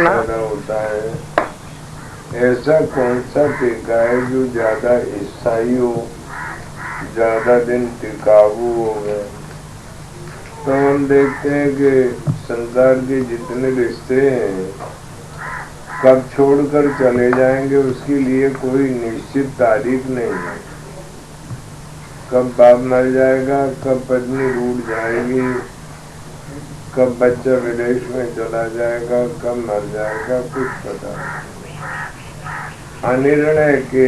पैदा होता है। ऐसा कौन सा टीका है जो ज्यादा स्थायी हो, ज्यादा दिन टिकाऊ हो गए? तो हम देखते हैं कि संसार के जितने रिश्ते हैं कब छोड़कर चले जाएंगे उसके लिए कोई निश्चित तारीख नहीं है। कब बाप मर जाएगा, कब पत्नी रूठ जाएगी, कब बच्चा विदेश में चला जाएगा, कब मर जाएगा, कुछ पता नहीं। अनिर्णय के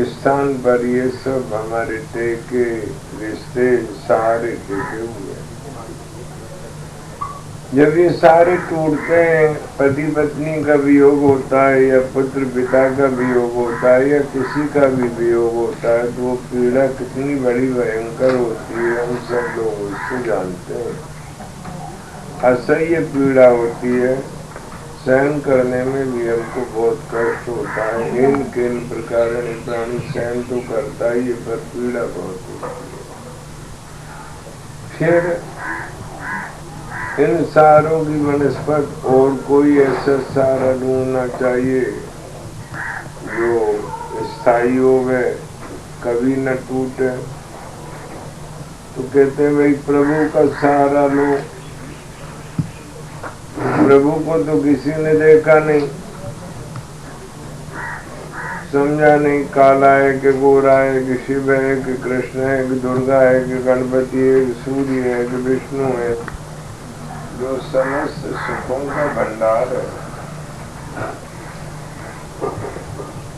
स्थान पर ये सब हमारे टेके रिश्ते सारे टिके हुए हैं। जब ये सारे टूटते हैं, पति पत्नी का वियोग होता है या पुत्र पिता का वियोग होता है या किसी का भी वियोग होता है, तो वो पीड़ा कितनी बड़ी भयंकर होती है हम सब लोग उसको जानते हैं। असह्य पीड़ा होती है, सहन करने में भी हमको बहुत कष्ट होता है। इन किन प्रकार प्राणी सहन तो करता ही है, पर पीड़ा बहुत होती है। फिर इन सारों की वनस्पत और कोई ऐसा सारा ढूंढना चाहिए जो स्थायी हो गए, कभी न टूटे। तो कहते हैं भाई प्रभु का सहारा लो। प्रभु को तो किसी ने देखा नहीं, समझा नहीं, काला है कि गोरा है कि शिव है कि कृष्ण है कि दुर्गा है कि गणपति है कि सूर्य है कि विष्णु है, जो समस्त सुखों का भंडार है।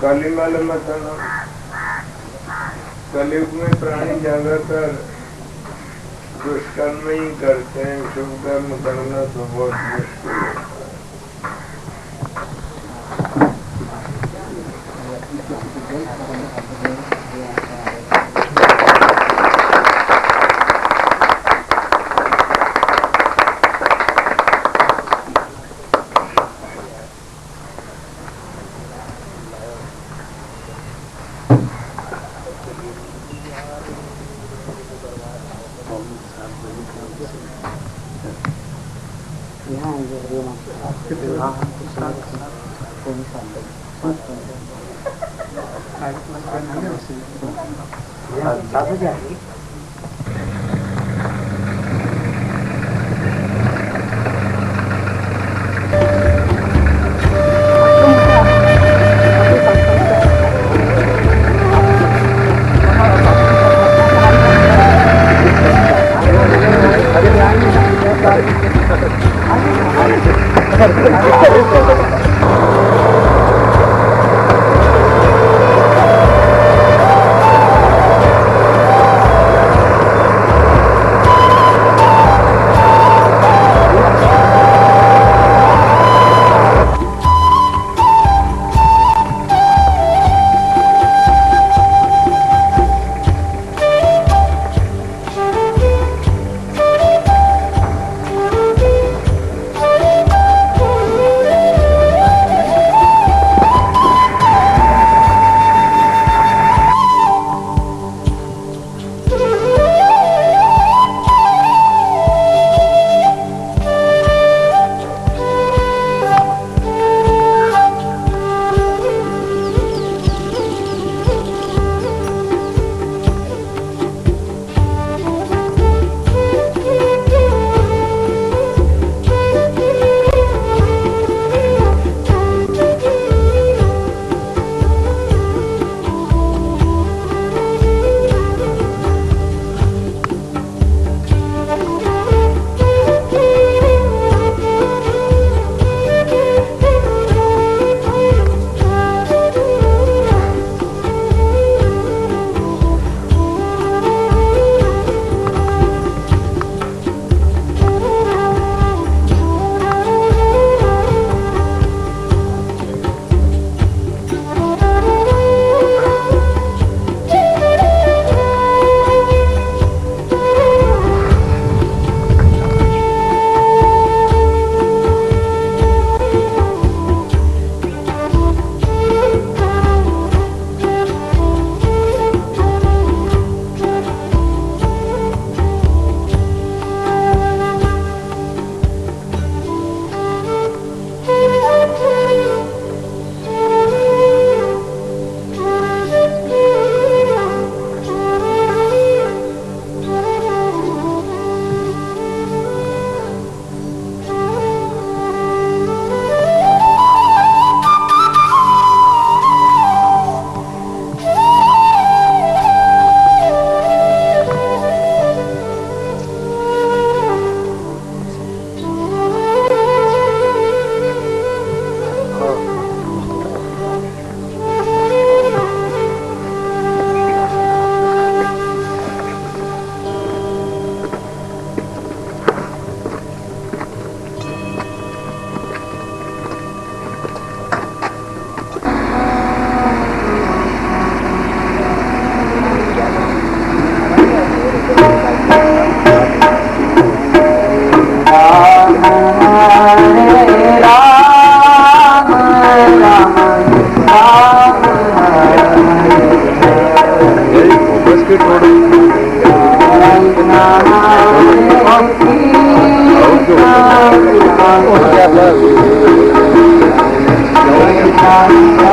कलिमल मतन, कलयुग में प्राणी ज्यादातर दुष्कर्म ही करते हैं, शुभ कर्म करना तो बहुत मुश्किल है।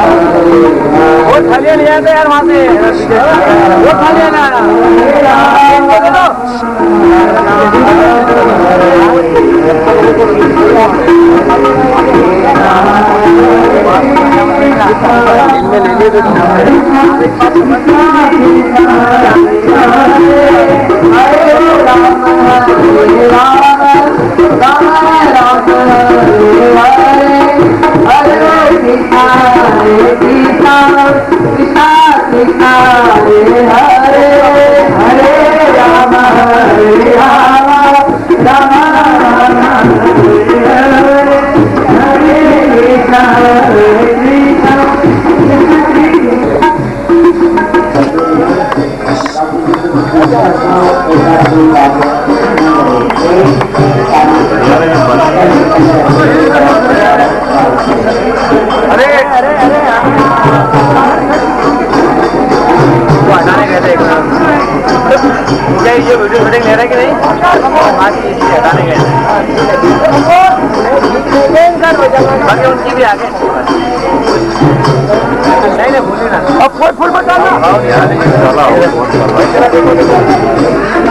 वो थालियां ले आते यार वहाँ से, वो थालियां ना इनमें ले लिए ये वीडियो शूटिंग ले रहे कि नहीं? आज इसी हटाने गए बाकी उनकी भी आगे नहीं भूली ना। अब फुल बता दो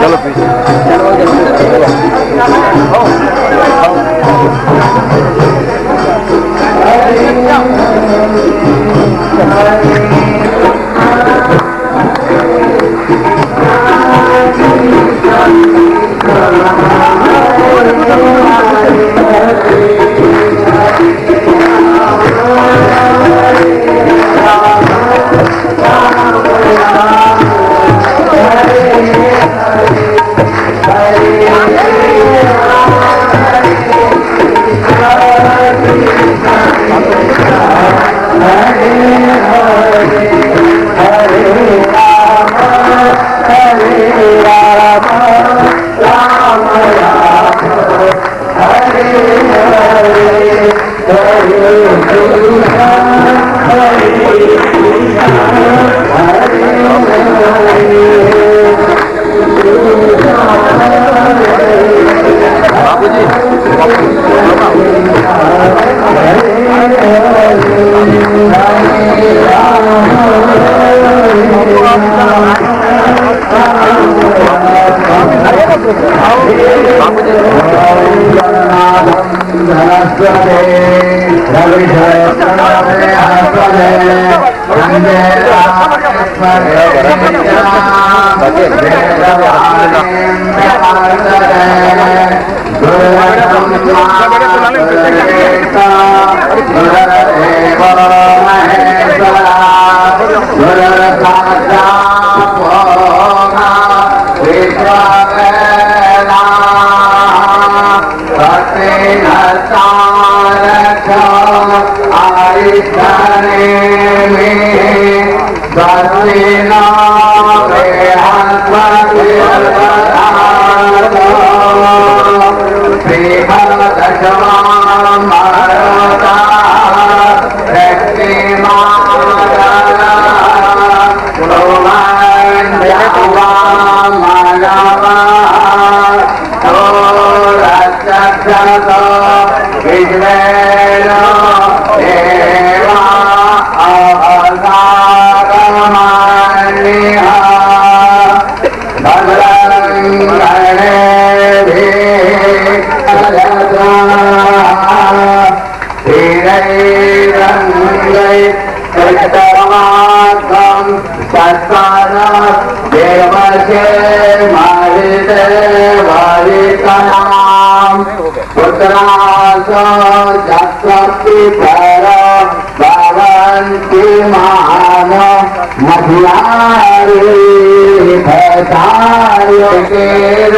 चलो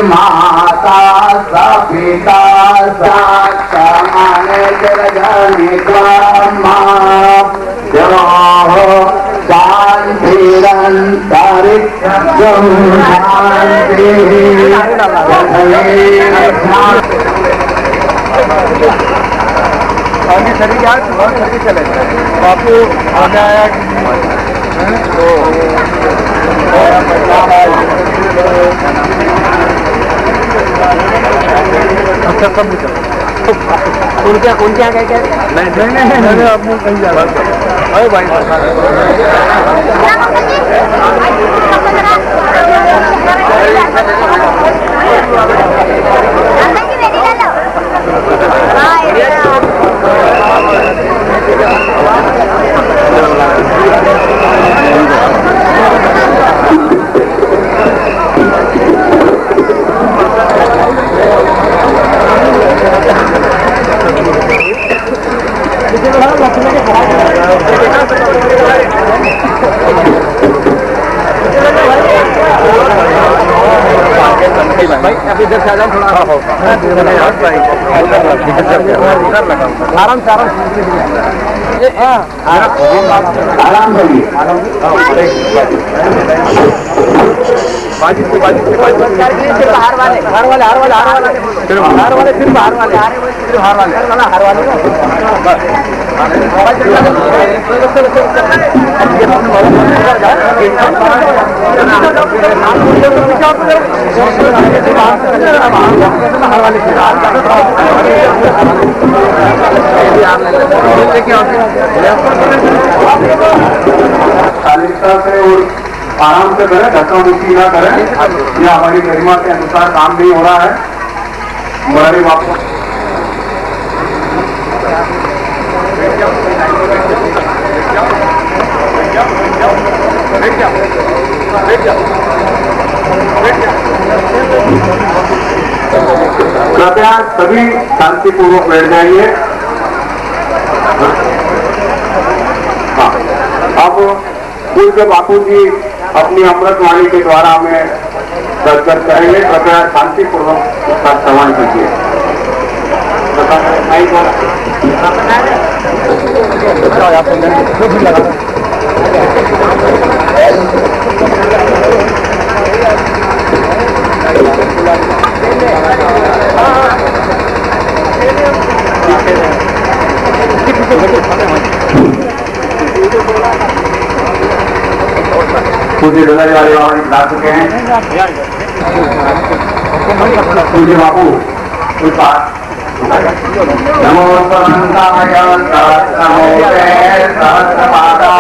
माता सपिता साक्षाने जगने ब्रह्मा हो शांतिरंतरिक्षं शांति शरीर यार शरीर चले आपको आने आया अच्छा सब उनके यहाँ क्या क्या नहीं अपने कहीं जा अरे भाई भाई अभी इधर से आ जाओ थोड़ा आराम से आराम बाजी से सिर्फ हार वाले से और आराम से करें, धक्का मुक्की ना करें। यह हमारी गरिमा के अनुसार काम नहीं हो रहा है। मुरारी बापू कृपया सभी शांतिपूर्वक बैठ जाइए। हाँ, अब पूज्य बापू जी अपनी अमृत वाणी के द्वारा हमें दर्शन करेंगे। कृपया शांतिपूर्वक उसका श्रवण कीजिए। पूज्य दुलारी वाले बाबा जी ला चुके हैं। पूज्य बापू कुछ बात। नमो सहस्रपादा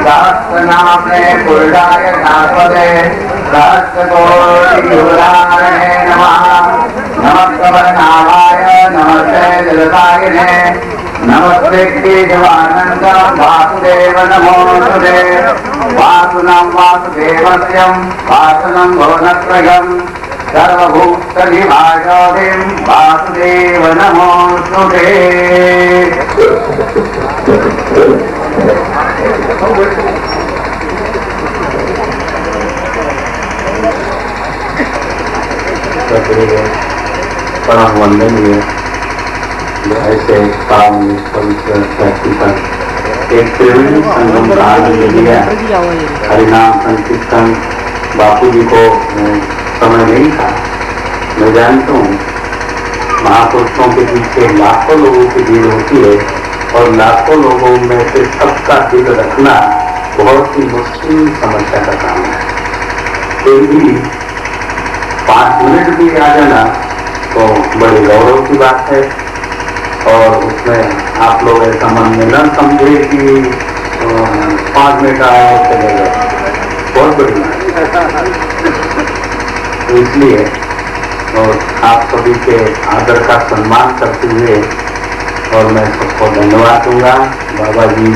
सहस्रनाम्ने पुरुषाय नास्पदे सहस्रकोटियुगधारणे नमः। नमस्ते नमस्ते जलदायिने नमस्ते केशवानंद वासुदेव नमोस्तुते। वासुनं वासुदेवस्यं वासुनं भुवनत्रयं सर्वभूतनिवासोऽधिं वासुदेव नमोस्तुते। परम वंदनीय ऐसे काम पवित्र प्रैक्टिकल एक त्रिवेणी संगम काल में लिया। हरिनाम संकीर्तन बापू जी को समय नहीं था। मैं जानता हूँ महापुरुषों के पीछे लाखों लोगों की भीड़ होती है और लाखों लोगों में से सबका दिल रखना बहुत ही मुश्किल समस्या का काम है। फिर भी 5 मिनट भी आ जाना तो बड़े गौरव की बात है। और उसमें आप लोग ऐसा मन में न समझे कि 5 मिनट आए और चले गए, बहुत बड़ी बात। तो इसलिए और आप सभी के आदर का सम्मान करते हुए और मैं सबको धन्यवाद दूंगा। बाबा जी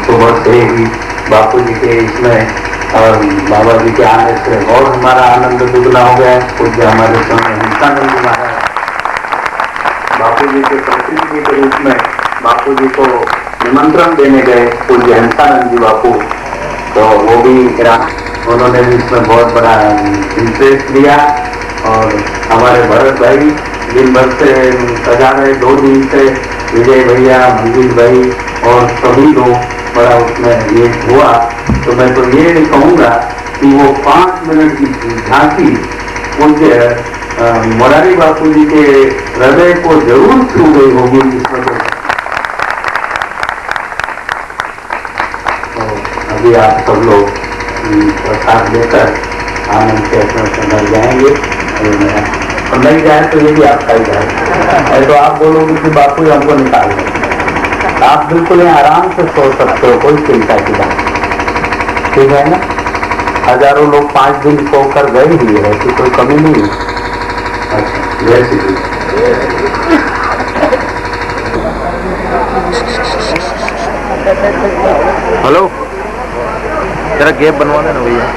सुबह से ही बापू जी के इसमें और बाबा जी के आने से और हमारा आनंद दुगना हो गया। पूज्य हमारे समय हंसानंद जी महाराज बापू जी के प्रतिनिधि के रूप में बापू जी को निमंत्रण देने गए। पूज्य हंसानंद जी बापू तो वो भी उन्होंने भी इसमें बहुत बड़ा इंटरेस्ट लिया। और हमारे भरत भाई दिन भर से सजा रहे, 2 दिन से विजय भैया, मंजिल भाई और सभी लोग बड़ा उसमें ये हुआ। तो मैं तो ये कहूँगा कि वो 5 मिनट की झांकी पूज्य मुरारी बापू जी के हृदय को जरूर छू गई होगी इसमें। तो अभी आप सब लोग प्रसाद लेकर आनंद से अपना घर जाएंगे। और नहीं जाए तो ये भी आपका ही जाए। तो आप बोलोगे कि बापू हमको निकाल दें, आप बिल्कुल यहाँ आराम से सो सकते हो, कोई चिंता की बात, ठीक है ना। हजारों लोग 5 दिन सोकर गए ही है, कि कोई कमी नहीं है। अच्छा, जय श्री कृष्ण। हेलो, जरा गैप बनवा देना भैया।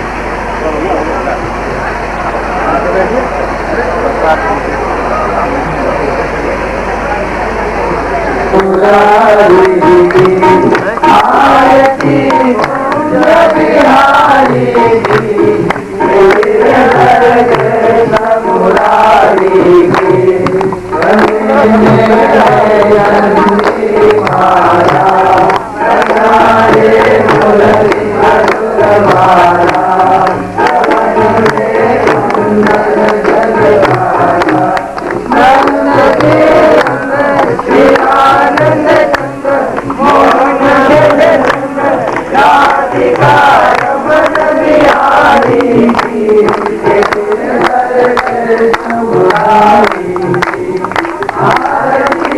Hare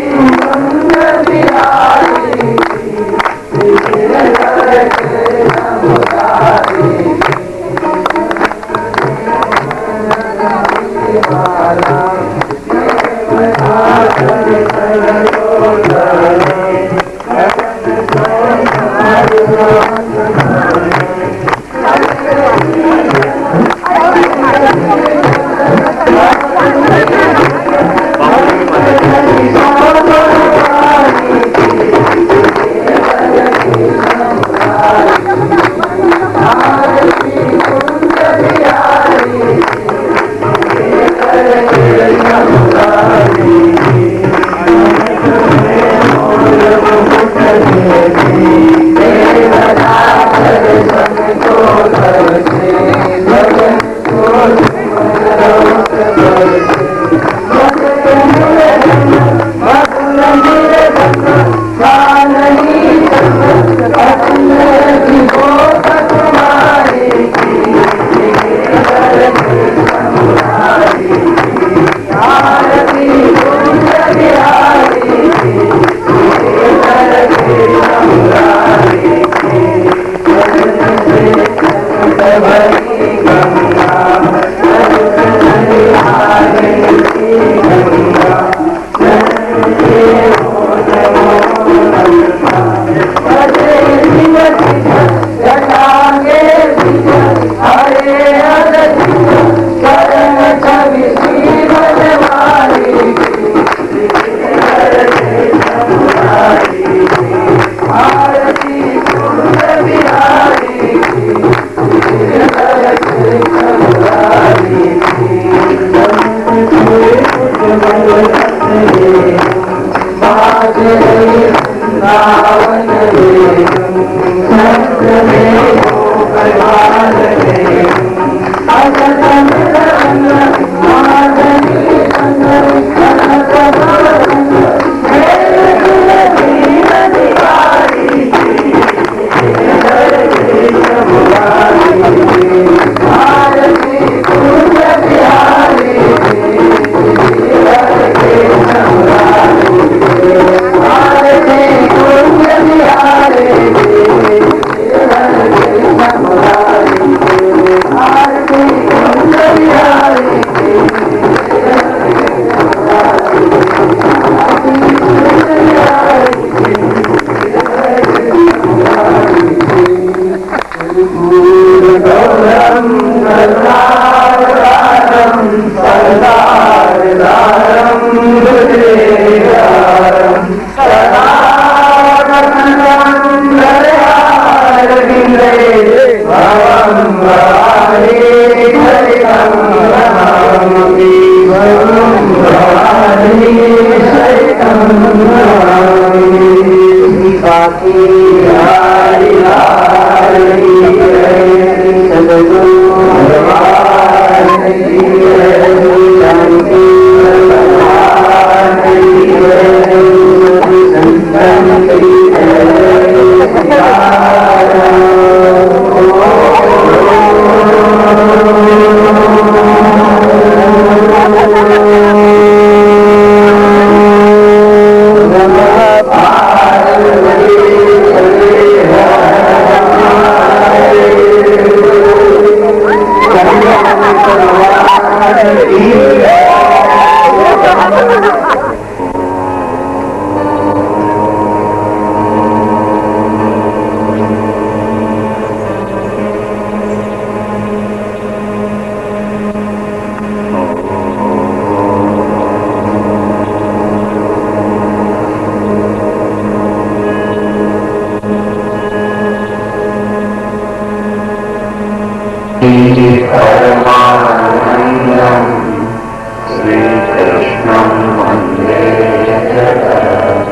कृष्णं वन्दे जगत्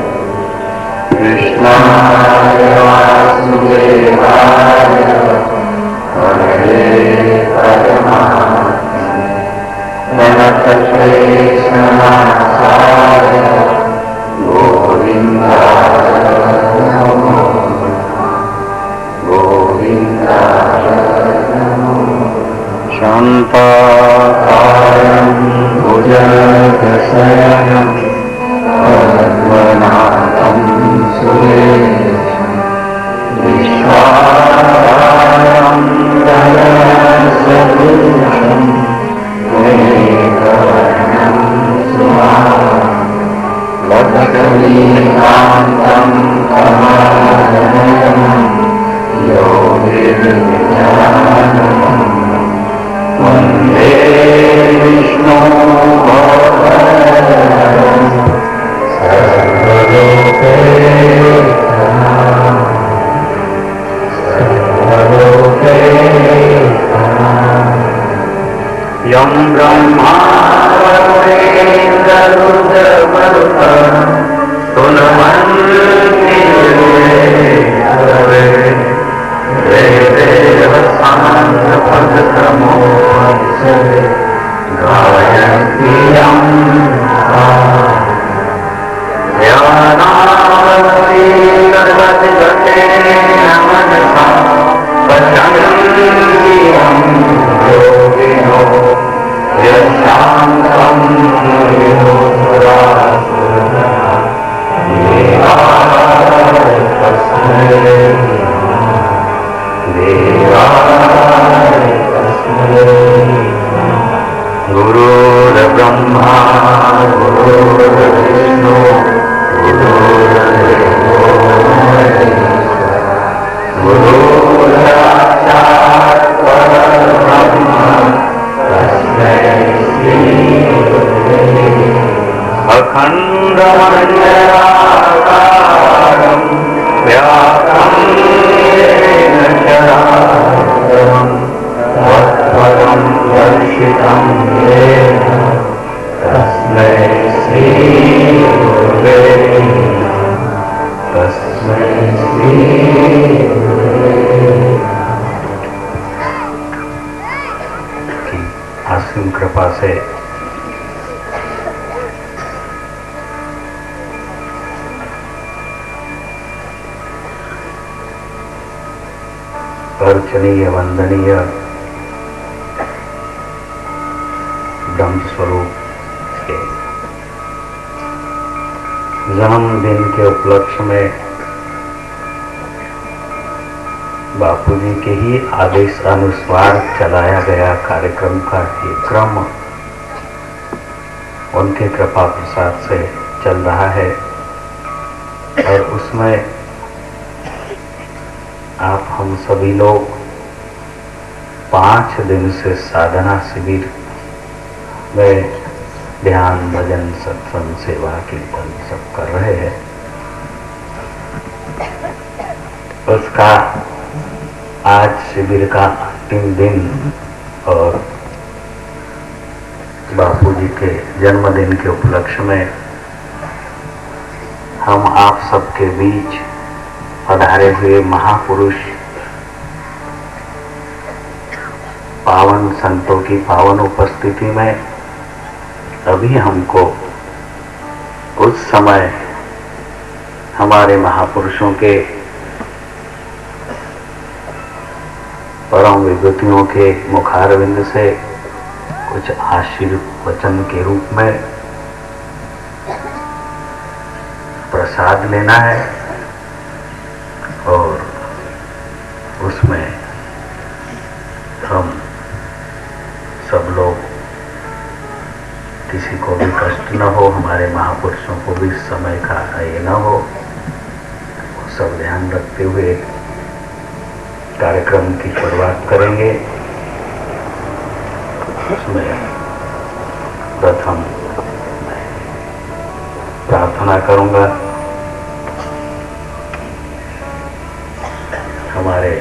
कृष्णाय वासुदेवाय हरे परमात्मने प्रणतक्लेशनाशाय गोविन्दाय नमो गोविन्दाय नमो शान्ताकारं भुजगशयनं पद्मनाभं सुरेशं विश्वाधारं गगनसदृशं मेघवर्णं सुभां लक्ष्मीकान्तं कमलनयनं योगिर्विज्ञानम् वन्दे विष्णु यं ब्रह्मा गुरुर्ब्रह्मा गुरुर्विष्णु गुरुर्देवो महेश्वरः गुरुर्साक्षात् परब्रह्म तस्मै श्री गुरवे नमः अखण्डमण्डलाकारं व्याप्तं येन चराचरं तत्पदं दर्शितं येन तस्मै श्री गुरवे नमः तस्मै श्री गुरवे की असीम कृपा से अर्चनीय वंदनीय ब्रह्म स्वरूप के जन्मदिन के उपलक्ष्य में बापूजी के ही आदेश अनुसार चलाया गया कार्यक्रम का ये क्रम उनके कृपा प्रसाद से चल रहा है और उसमें आप हम सभी लोग 5 दिन से साधना शिविर में ध्यान भजन सत्संग सेवा कीर्तन सब कर रहे हैं। उसका आज शिविर का अंतिम दिन और बापूजी के जन्मदिन के उपलक्ष्य में हम आप सबके बीच पधारे हुए महापुरुष पावन संतों की पावन उपस्थिति में अभी हमको उस समय हमारे महापुरुषों के परम विभूतियों के मुखारविंद से कुछ आशीर्वचन के रूप में प्रसाद लेना है और उसमें हम सब लोग किसी को भी कष्ट न हो, हमारे महापुरुषों को भी समय का ये न हो, वो सब ध्यान रखते हुए कार्यक्रम की शुरुआत करेंगे। उसमें प्रथम प्रार्थना करूंगा हमारे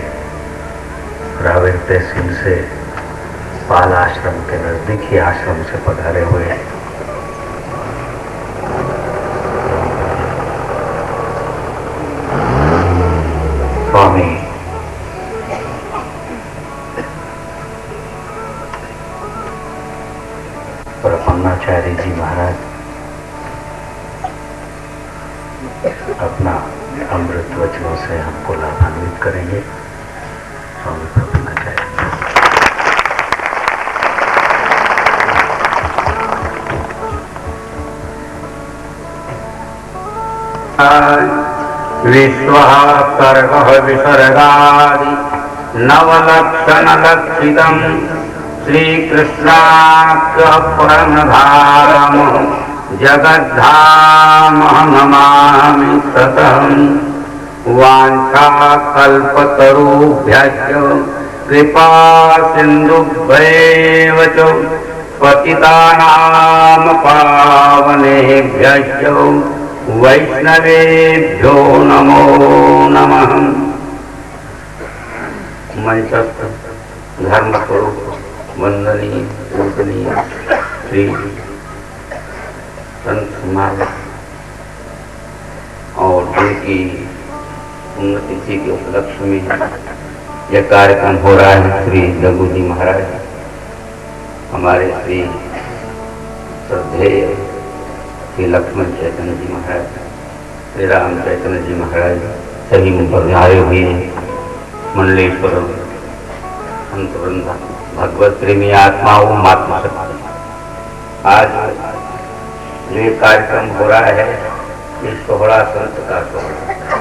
रावेर तहसील से पाल आश्रम के नजदीक ही आश्रम से पधारे हुए अपना अमृत वचनों से हमको लाभान्वित करेंगे। स्वामी प्रभुपाद विश्वः सर्वः विसर्गादि नवलक्षणलक्षितम् श्रीकृष्णाख्य परमधाम जगद्धामहं नमामि सततं। वाञ्छाकल्पतरुभ्यश्च कृपा सिन्धुभ्यैव च पतितानां पावनेभ्यश्च वैष्णवेभ्यो नमो नमः। मंचस्थ धर्म स्वरूप वंदनीय पूजनीय श्री संत समाज और उनकी पुण्यतिथि के उपलक्ष्य में यह कार्यक्रम हो रहा है। श्री जग्गू जी महाराज, हमारे श्री श्रद्धेय श्री लक्ष्मण चैतन्य जी महाराज, श्री राम चैतन्य जी महाराज, सभी आए हुए मंडलेश्वर संत वृंद, भगवत प्रेमी आत्माओं, महात्मा शक्ति। आज जो कार्यक्रम हो रहा है ये सोहरा संत का सोहरा।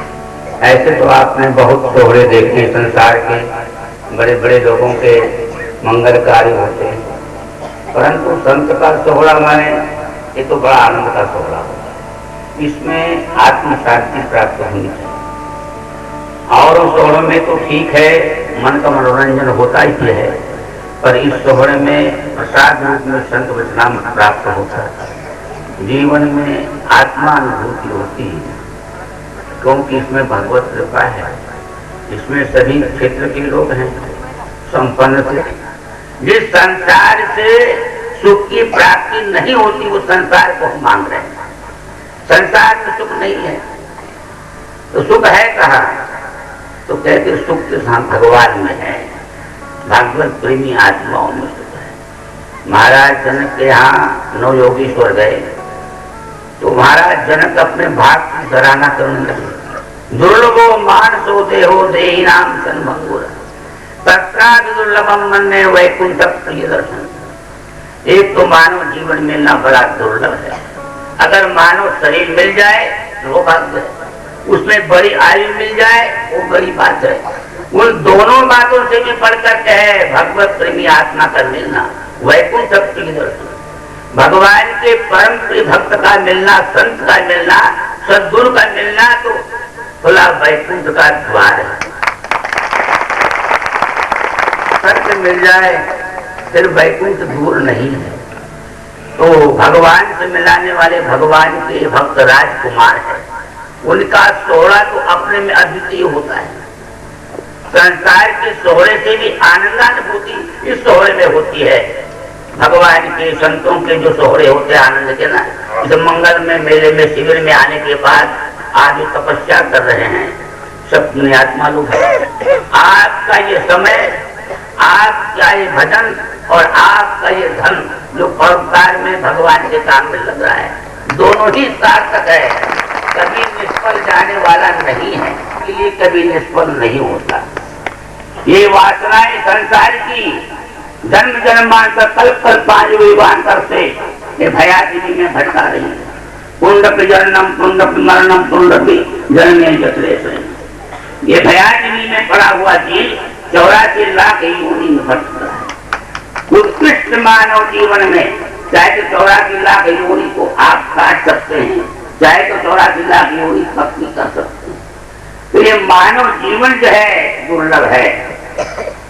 ऐसे तो आपने बहुत सोहरे देखे संसार के, बड़े बड़े लोगों के मंगल कार्य होते हैं, परंतु संत का सोहरा माने ये तो बड़ा आनंद का सोहरा होता है। इसमें आत्म शांति प्राप्त होनी चाहिए। और उस सोहरे में तो ठीक है मन का मनोरंजन होता ही है, पर इस सोहरे में प्रसाद रूप में संत वचनामृत प्राप्त होता है। जीवन में आत्मानुभूति होती है, क्योंकि इसमें भगवत कृपा है। इसमें सभी क्षेत्र के लोग हैं संपन्न से। जिस संसार से सुख की प्राप्ति नहीं होती वो संसार को हम मांग रहे हैं। संसार में सुख नहीं है तो सुख है कहाँ? तो कहते सुख के साथ भगवान में है, भागवत प्रेमी आत्माओं में सुख है। महाराज जनक के यहाँ 9 योगीश्वर गए तो महाराज जनक अपने भाग की सराहना करने लगे। दुर्लभो मानसो देहो देही नाम संभंगुर तत्काल दुर्लभम मन में वैकुंठ प्रिय दर्शन। एक तो मानव जीवन मिलना बड़ा दुर्लभ है। अगर मानव शरीर मिल जाए तो वो भाग्य है, उसमें बड़ी आयु मिल जाए वो बड़ी बात है। उन दोनों बातों से भी बढ़कर के है भगवत प्रेमी आत्मा का मिलना, वैकुंठ प्रिय दर्शन। भगवान के परम प्रिय भक्त का मिलना, संत का मिलना, सद्गुरु का मिलना तो खुला वैकुंठ का द्वार है। सत्य मिल जाए फिर वैकुंठ दूर नहीं है। तो भगवान से मिलाने वाले भगवान के भक्त राजकुमार है, उनका सोहरा तो अपने में अद्वितीय होता है। संसार के सोहरे से भी आनंदानुभूति इस सोहरे में होती है। भगवान के संतों के जो सोहरे होते हैं आनंद के ना, इस मंगल में मेले में शिविर में आने के बाद आज जो तपस्या कर रहे हैं सब पुण्यात्मा लोग हैं। आपका ये समय, आपका ये भजन और आपका ये धन जो परोपकार में भगवान के काम में लग रहा है, दोनों ही सार्थक है। कभी निष्फल जाने वाला नहीं है, इसलिए कभी निष्फल नहीं होता। ये वासनाएं संसार की जन्म जन्मांतर कल्प कल्पांतर से ये भयादिनी में भटका रही है। पुंडपि जन्म पुंडपि मरणम पुंडपि जन्मे जठरे से ये भयादिनी में पड़ा हुआ जीव 84 लाख योनि में भटक रहा है। उत्कृष्ट मानव जीवन में चाहे तो 84 लाख योनि को आप काट सकते हैं, चाहे तो 84 लाख योनि भक्ति कर सकते हैं। तो ये मानव जीवन जो है दुर्लभ है।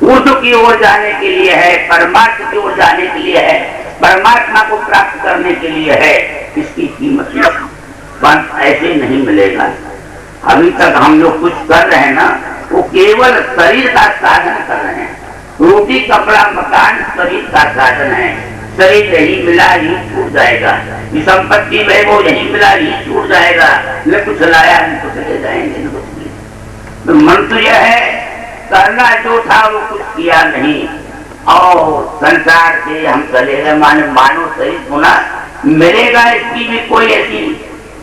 ऊर्ध की ओर जाने के लिए है, परमात्मा की ओर जाने के लिए है, परमात्मा को प्राप्त करने के लिए है। इसकी कीमत ऐसे नहीं मिलेगा। अभी तक हम लोग कुछ कर रहे हैं ना, वो केवल शरीर का साधन कर रहे हैं। रोटी कपड़ा मकान शरीर का साधन है। शरीर यही मिला ही छूट जाएगा, संपत्ति वैभव यही मिला ही छूट जाएगा। न कुछ लाया न कुछ ले जाएंगे न कुछ नहीं। तो मन तो यह है करना जो था वो कुछ किया नहीं और संसार से हम चले गए। मानव शरीर होना मिलेगा इसकी भी कोई ऐसी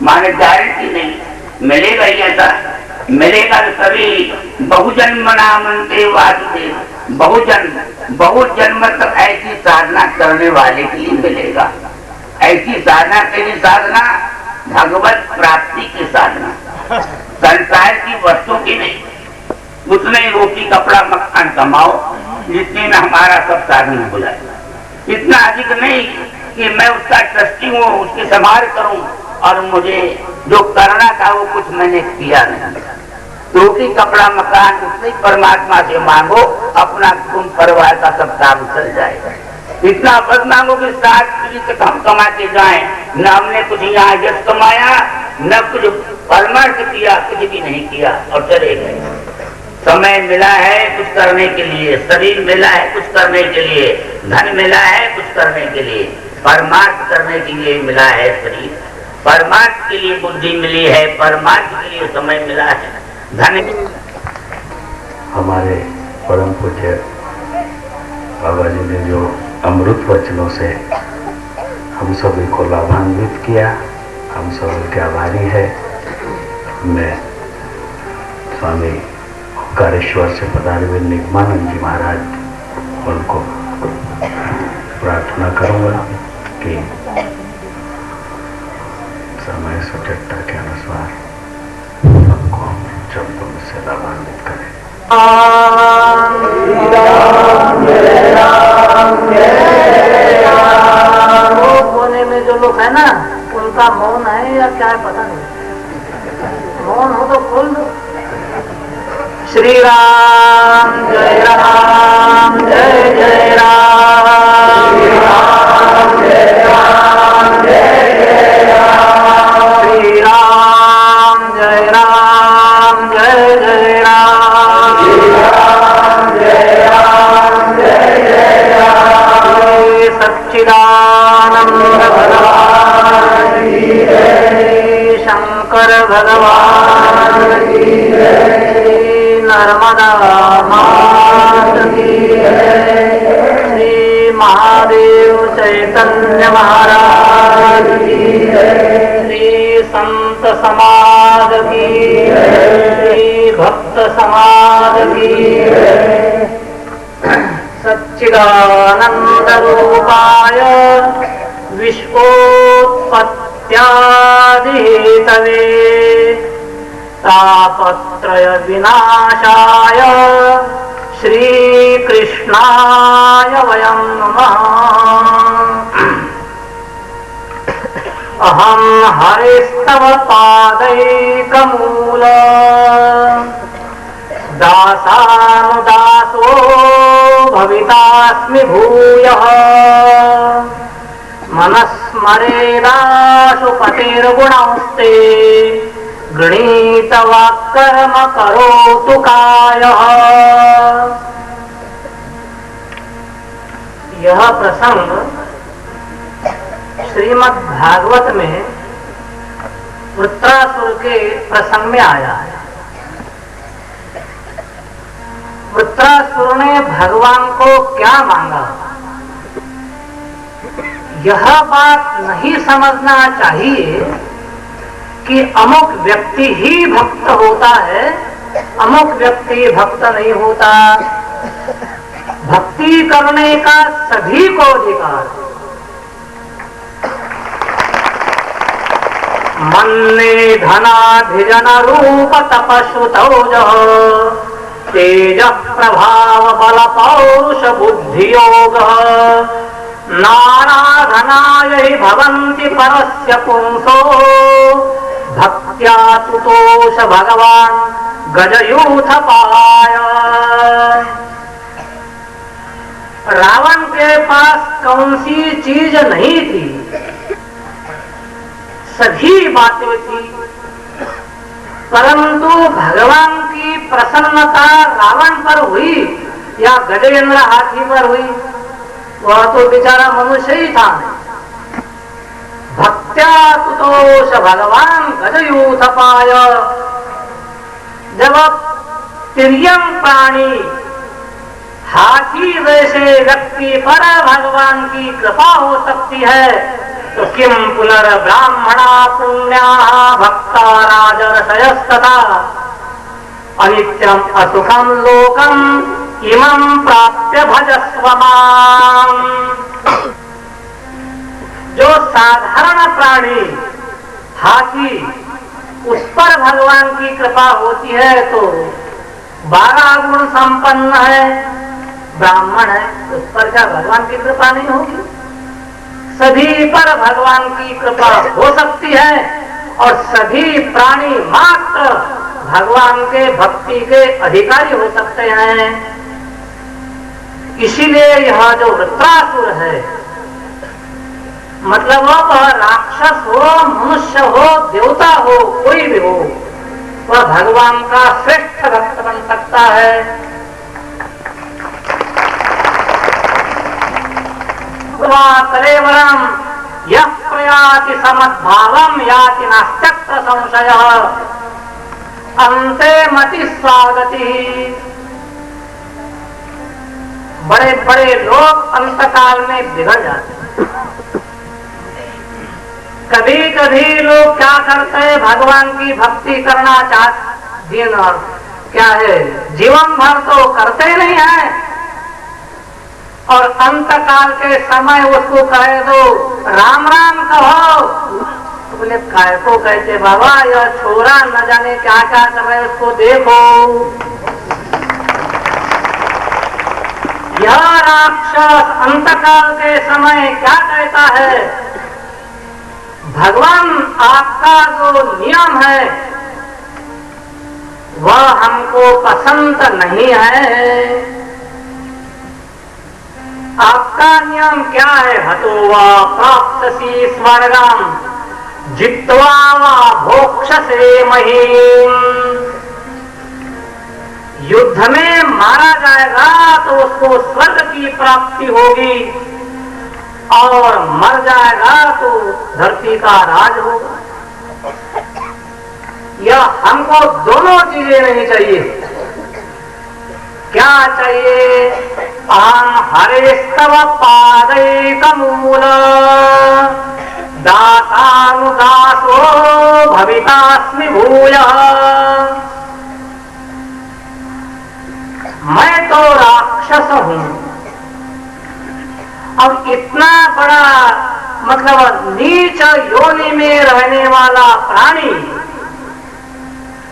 माने गारंटी नहीं। मिलेगा ही ऐसा, मिलेगा तो सभी बहुजन्म नामन्ते वासुदेव, बहुत जन्म तक ऐसी साधना करने वाले के लिए मिलेगा। ऐसी साधना के लिए साधना भगवत प्राप्ति की साधना, संसार की वस्तु की नहीं। उतने रोटी कपड़ा मकान कमाओ जितने में हमारा सब साधन हो जाए, इतना अधिक नहीं कि मैं उसका ट्रस्टी हूँ, उसकी संभाल करूं और मुझे जो करना था वो कुछ मैंने किया नहीं। रोटी कपड़ा मकान उतने परमात्मा से मांगो, अपना तुम परिवार का सब काम चल जाएगा। इतना बस मांगो कि 7 पीढ़ी तक हम कमाते जाएं, न हमने कुछ यहाँ यश कमाया, न कुछ परमार्थ किया, कुछ भी नहीं किया और चले गए। समय मिला है कुछ करने के लिए, शरीर मिला है कुछ करने के लिए, धन मिला है कुछ करने के लिए, परमार्थ करने के लिए मिला है शरीर, परमार्थ के लिए बुद्धि मिली है, परमार्थ के लिए समय मिला है, धन। हमारे परम पूज्य बाबा जी ने जो अमृत वचनों से हम सभी को लाभान्वित किया, हम सब उनके आभारी है। मैं स्वामी ओंकारेश्वर से पधारे हुए निगमानंद जी महाराज, उनको प्रार्थना करूंगा कि समय सचेतता के अनुसार सबको शब्दों से लाभान्वित करें। कोने में जो लोग है ना, उनका मौन है या क्या है पता नहीं। मौन हो तो खोल दो। श्री राम जय राम, जय जय राम, श्री राम जय राम, जय जय राम, श्री राम जय राम, जय जय राम, श्री राम जय राम, जय जय राम, श्री सच्चिदानंद भगवान की जय, शंकर भगवान की जय, नर्मदा मात की जय, श्री महादेव चैतन्य महाराज की जय, श्री संत समाज की जय, श्री भक्त समाज की जय। सच्चिदानंद रूपाय विश्वोत्पत्त्यादि हेतवे तापत्रय विनाशाय श्री कृष्णाय वयं नमः। अहं हरिस्तव पादैकमूल दासानुदासो भवितास्मि भूयः, मनस्मरेदाशु पतिर्गुणस्ते गृणीत वाक्कर्म करोतु कायः। यह प्रसंग श्रीमद् भागवत में वृत्रासुर के प्रसंग में आया है। वृत्रासुर ने भगवान को क्या मांगा, यह बात नहीं समझना चाहिए कि अमुक व्यक्ति ही भक्त होता है, अमुक व्यक्ति भक्त नहीं होता। भक्ति करने का सभी को अधिकार। मन्ने धनाभिजन रूप तपश्रुतौज तेज प्रभाव बल पौरुष बुद्धि योग नाराधनाय भवन्ति परस्य पुंसो भक्त्या तुतोष भगवान गजयूथ पाय। रावण के पास कौन सी चीज नहीं थी, सभी बातें थी, परंतु भगवान की प्रसन्नता रावण पर हुई या गजेंद्र हाथी पर हुई, वह तो बेचारा मनुष्य ही था। भक्त्या तुतोष भगवान गजयूथ पाय। जब तिर्यम प्राणी हाथी जैसे व्यक्ति पर भगवान की कृपा हो सकती है, तो किम पुनर्ब्राह्मणा पुण्या भक्ता राजर्षयस्तथा अनित्यम असुखम लोकम इमं प्राप्य भजस्व माम्। जो साधारण प्राणी हाथी, उस पर भगवान की कृपा होती है तो 12 गुण संपन्न है, ब्राह्मण है, उस पर क्या भगवान की कृपा नहीं होगी? सभी पर भगवान की कृपा हो सकती है और सभी प्राणी मात्र भगवान के भक्ति के अधिकारी हो सकते हैं। इसीलिए यह जो वृत्रासुर है, मतलब वह राक्षस हो, मनुष्य हो, देवता हो, कोई भी हो, वह भगवान का श्रेष्ठ भक्त बन सकता है। कलेवरम यः प्रयाति समद्भावम याति नास्त्यत्र संशयः अन्ते मति स्वागति। बड़े बड़े लोग अंतकाल में बिगड़ जाते हैं। कभी कभी लोग क्या करते हैं, भगवान की भक्ति करना चाहते, दिन और क्या है, जीवन भर तो करते नहीं है, और अंतकाल के समय उसको कहे दो राम राम कहो, तो बोले काय को कहते बाबा, यह छोरा न जाने क्या क्या कर रहे, उसको देखो। यह राक्षस अंतकाल के समय क्या कहता है, भगवान आपका जो नियम है वह हमको पसंद नहीं है। आपका नियम क्या है, हतो वा प्राप्स्यसि स्वर्गम जित्वा वा भोक्ष्यसे महीम। युद्ध में मारा जाएगा तो उसको स्वर्ग की प्राप्ति होगी, और मर जाएगा तो धरती का राज होगा। यह हमको दोनों चीजें नहीं चाहिए। क्या चाहिए, अहम हरेस्तव पादैकमूल दासानुदासो भवितास्मि भूयः। मैं तो राक्षस हूं, और इतना बड़ा मतलब नीच योनि में रहने वाला प्राणी,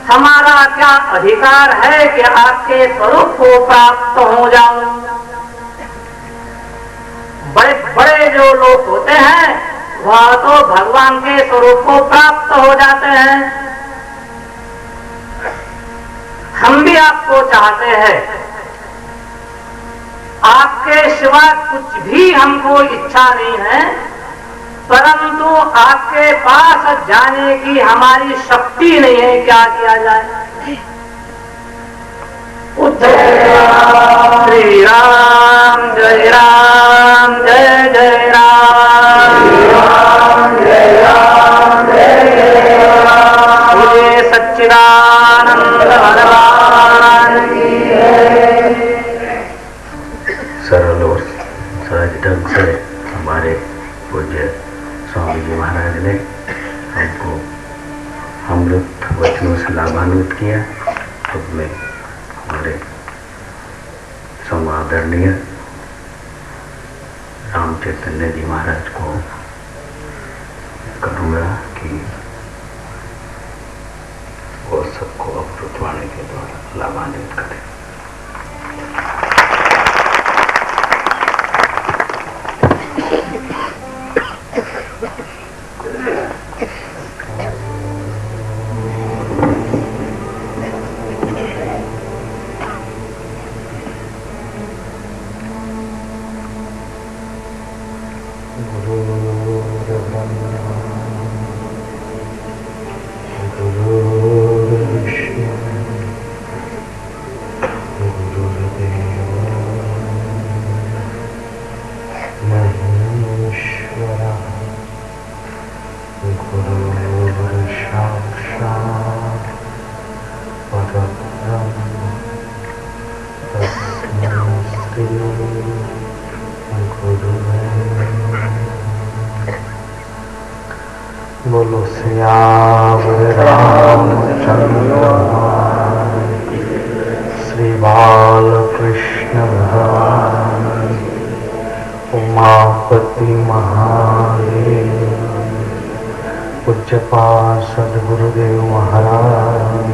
हमारा क्या अधिकार है कि आपके स्वरूप को प्राप्त हो जाऊं? बड़े बड़े जो लोग होते हैं वह तो भगवान के स्वरूप को प्राप्त हो जाते हैं। हम भी आपको चाहते हैं, आपके सिवा कुछ भी हमको इच्छा नहीं है, परंतु आपके पास जाने की हमारी शक्ति नहीं है। क्या किया जाए? श्री राम जय राम, जय जय राम, जय राम, जय राम। मुझे सच्चिदानंद भगवान की जय। सरल और सहज ढंग से हमारे पूज्य स्वामी जी महाराज ने हमको अमृत वचनों से लाभान्वित किया। अब मैं हमारे समादरणीय राम चैतन्य जी महाराज को करूँगा कि वो सबको अमृतवाणी के द्वारा लाभान्वित करें। बोलो सियावर रामचंद्र श्री बाल कृष्ण भगवान उमापति महादेव पूज्यपाद सद्गुरुदेव महाराज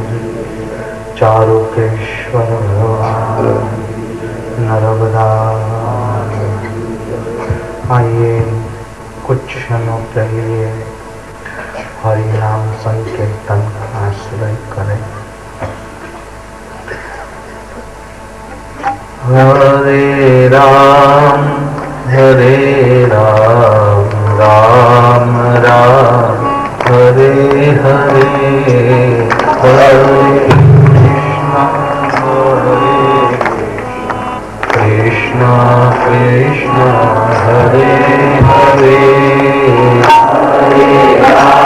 चारुकेश्वर भगवान नर्मदा। आइए कुछ क्षणों के लिए हरि नाम संकीर्तन का आश्रय करें। हरे राम राम राम हरे हरे हरे कृष्ण कृष्ण हरे हरे हरे राम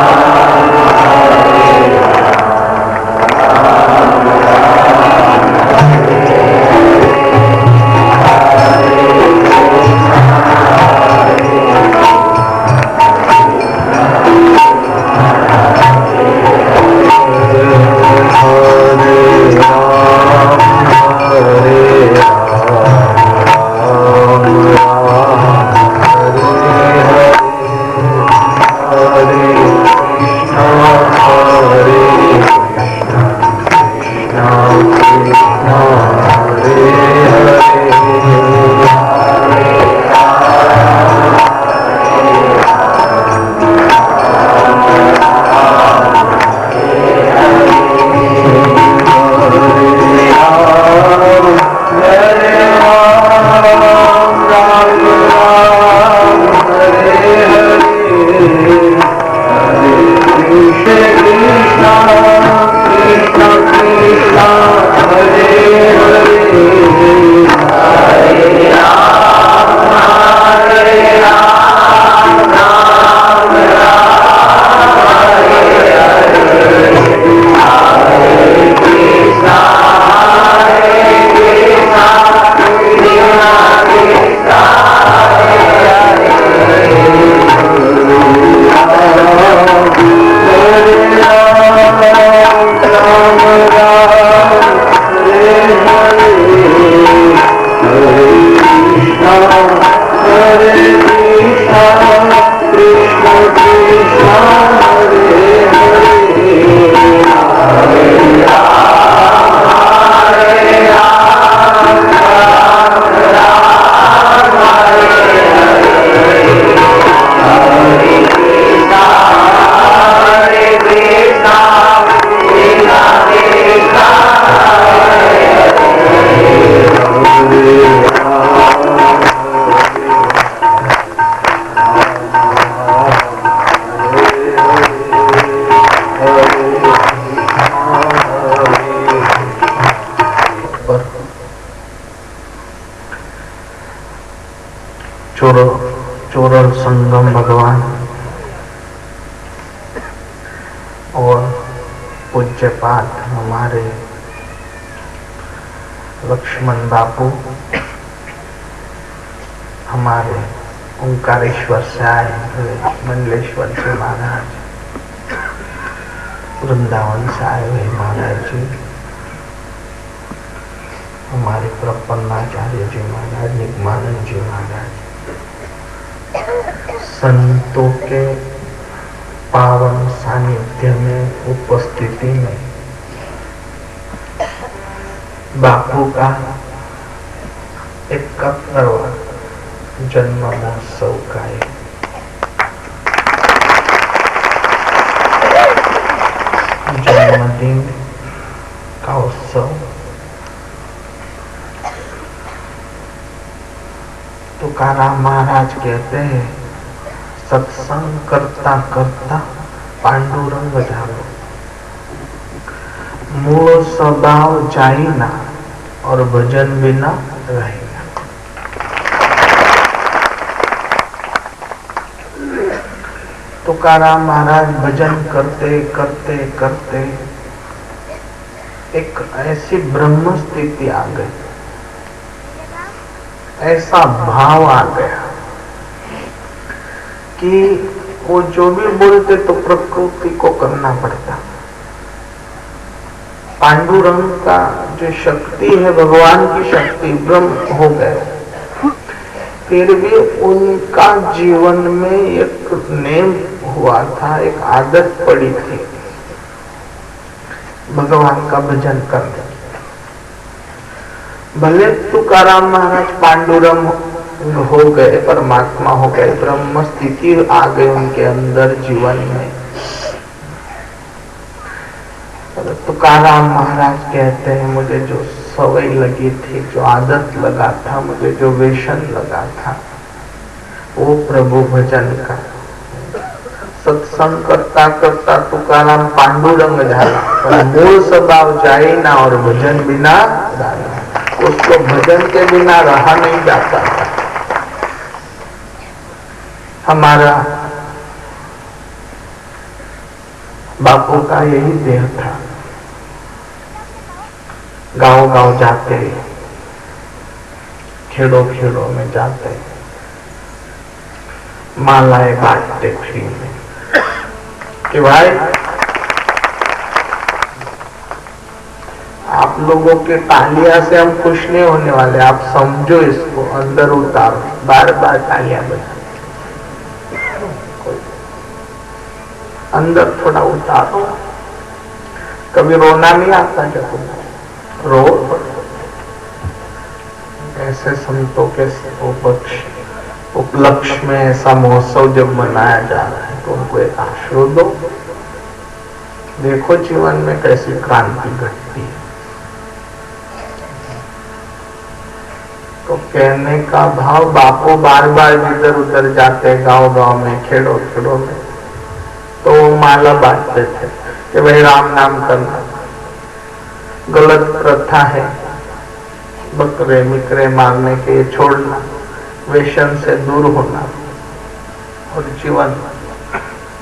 चोरल संगम भगवान और पूज्यपाद हमारे लक्ष्मण बापू हमारे ओंकारेश्वर से आए हुए मंडलेश्वर से महाराज, वृंदावन से आए हुए महाराज जी, हमारे प्रपन्नाचार्य जी महाराज, निगमानंद जी महाराज, संतों के पावन सानिध्य में उपस्थिति में बापू का 71वां जन्म महोत्सव का जन्मदिन का उत्सव तुकाराम महाराज कहते हैं, सत्संग करता करता पांडुरंग झालो, मूल स्वभाव जाइना और भजन बिना रहेगा। तुकाराम महाराज भजन करते करते करते एक ऐसी ब्रह्म स्थिति आ गई, ऐसा भाव आ गया कि वो जो भी बोलते तो प्रकृति को करना पड़ता। पांडुरंग का जो शक्ति है, भगवान की शक्ति, ब्रह्म हो गए, फिर भी उनका जीवन में एक नेम हुआ था, एक आदत पड़ी थी भगवान का भजन करने। भले तुकाराम महाराज पांडुरंग हो गए, परमात्मा हो गए, ब्रह्म स्थिति आ गई उनके अंदर जीवन में, पर तुकाराम महाराज कहते हैं मुझे जो सवई लगी थी, जो आदत लगा था, मुझे जो व्यसन लगा था, वो प्रभु भजन का। सत्संग करता करता तुकाराम पांडुरंग झाला, पर मूल स्वभाव जाए ना और भजन बिना डाला। उसको भजन के बिना रहा नहीं जाता था। हमारा बापू का यही देह था। गांव गांव जाते, खेड़ों खेड़ों में जाते, मालाएं बांटते फ्री में कि भाई आप लोगों के तालियां से हम खुश नहीं होने वाले, आप समझो इसको, अंदर उतारो, बार बार तालियां बजाओ, अंदर थोड़ा उतारो। कभी रोना नहीं आता जब रो, ऐसे संतों के उपलक्ष्य में ऐसा महोत्सव जब मनाया जा रहा है तो उनको एक आश्रय दो। देखो जीवन में कैसी क्रांति घटती है। तो कहने का भाव, बापू बार बार इधर उधर जाते गांव गांव में, खेड़ों खेड़ों में, तो माला बांटते थे कि भाई राम नाम करना, गलत प्रथा है, बकरे मिकरे मारने के छोड़ना, व्यसन से दूर होना। और जीवन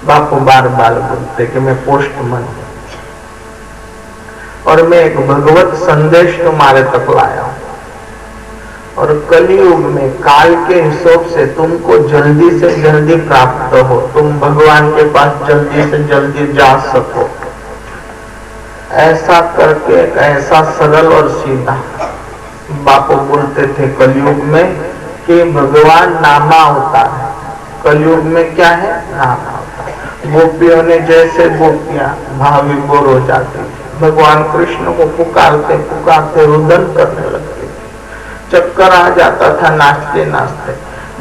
बापू बार बार बोलते कि मैं पोस्टमैन हूं और मैं एक भगवत संदेश तुम्हारे तक लाया हूं, और कलयुग में काल के हिसाब से तुमको जल्दी से जल्दी प्राप्त हो, तुम भगवान के पास जल्दी से जल्दी जा सको। ऐसा करके एक ऐसा सरल और सीधा बापू बोलते थे कलयुग में कि भगवान नामा होता है। कलयुग में क्या है? नामा होता है। गोपियों ने जैसे गोपियां भाव विभोर हो जाती, भगवान कृष्ण को पुकारते पुकारते रुदन करने लगते, चक्कर आ जाता था, नाचते नाचते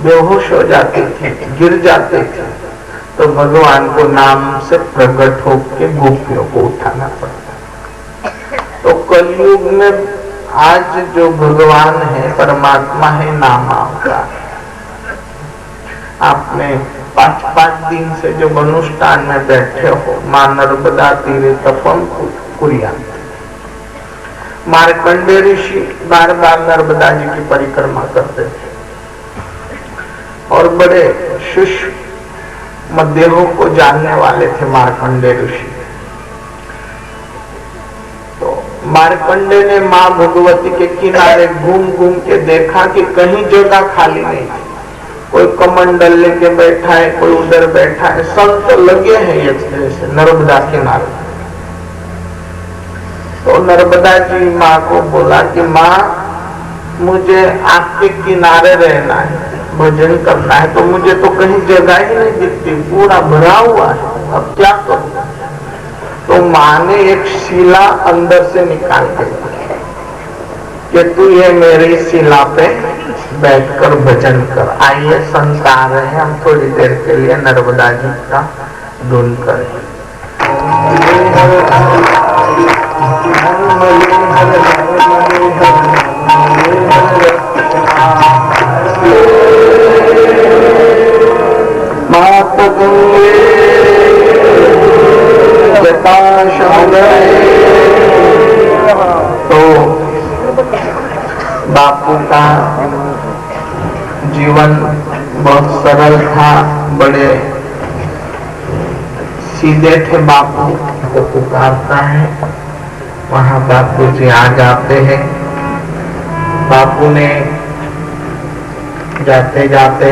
बेहोश हो जाते थे, गिर जाते थे, तो भगवान को नाम से प्रकट होकर गोपियों को उठाना पड़ता। तो कलयुग में आज जो भगवान है, परमात्मा है, नामा होता है। आपने 5 दिन से जो अनुष्ठान में बैठे हो, मां नर्मदा तीरे तपम कुरिया, मार्कंडेय ऋषि बार बार नर्मदा जी की परिक्रमा करते थे और बड़े सूक्ष्म देहों को जानने वाले थे मार्कंडेय ऋषि। तो मार्कंडेय ने मां भगवती के किनारे घूम घूम के देखा कि कहीं जगह खाली नहीं, कोई कमंडल लेके बैठा है, कोई उधर बैठा है, संत लगे हैं ये जैसे नर्मदा किनारे। तो नर्मदा जी माँ को बोला कि माँ मुझे आपके किनारे रहना है, भजन करना है, तो मुझे तो कहीं जगह ही नहीं दिखती, पूरा भरा हुआ है, अब क्या करूं? तो माँ ने एक शिला अंदर से निकाल के कि तू ये मेरी शिला पे बैठकर भजन कर। आइए संत आ रहे हैं, हम थोड़ी देर के लिए नर्मदा जी का धुन करें। मात गंगे तो बापू का जीवन बहुत सरल था, बड़े सीधे थे। बापू को पुकारता है, वहां बापू जी आ जाते हैं। बापू ने जाते जाते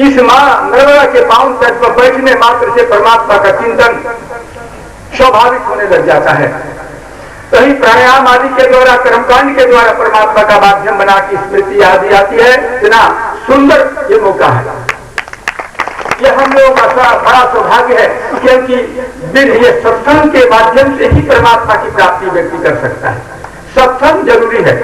इस मां नर्मदा के पावन तट पर बैठने मात्र से परमात्मा का चिंतन स्वाभाविक होने लग जाता है। कहीं प्राणायाम आदि के द्वारा, कर्मकांड के द्वारा परमात्मा का माध्यम बना की स्मृति आदि आती है। इतना सुंदर ये मौका है, ये हम लोगों का बड़ा सौभाग्य है, क्योंकि ये सत्संग के माध्यम से ही परमात्मा की प्राप्ति व्यक्ति कर सकता है। सत्संग जरूरी है।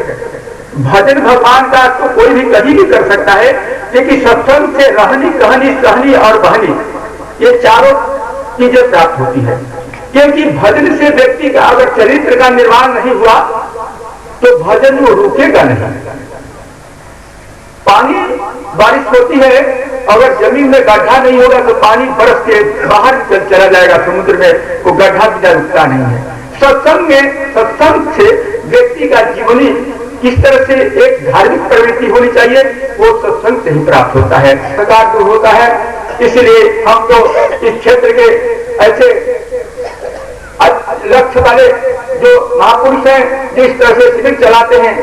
भजन भगवान का तो कोई भी कभी भी कर सकता है, लेकिन सत्संग से रहनी, कहनी, सहनी और बहनी, ये चारों चीजें प्राप्त होती है। क्योंकि भजन से व्यक्ति का अगर चरित्र का निर्माण नहीं हुआ तो भजन वो रुकेगा नहीं। पानी, बारिश होती है, अगर जमीन में गड्ढा नहीं होगा तो पानी बरस के बाहर चला जाएगा समुद्र में, वो गड्ढा बिना रुकता नहीं है। सत्संग में, सत्संग से व्यक्ति का जीवनी किस तरह से एक धार्मिक प्रवृत्ति होनी चाहिए, वो सत्संग से ही प्राप्त होता है, प्रकार दूर होता है। इसलिए हम तो इस क्षेत्र के ऐसे लक्ष्य वाले जो महापुरुष हैं, जो इस तरह से शिविर चलाते हैं,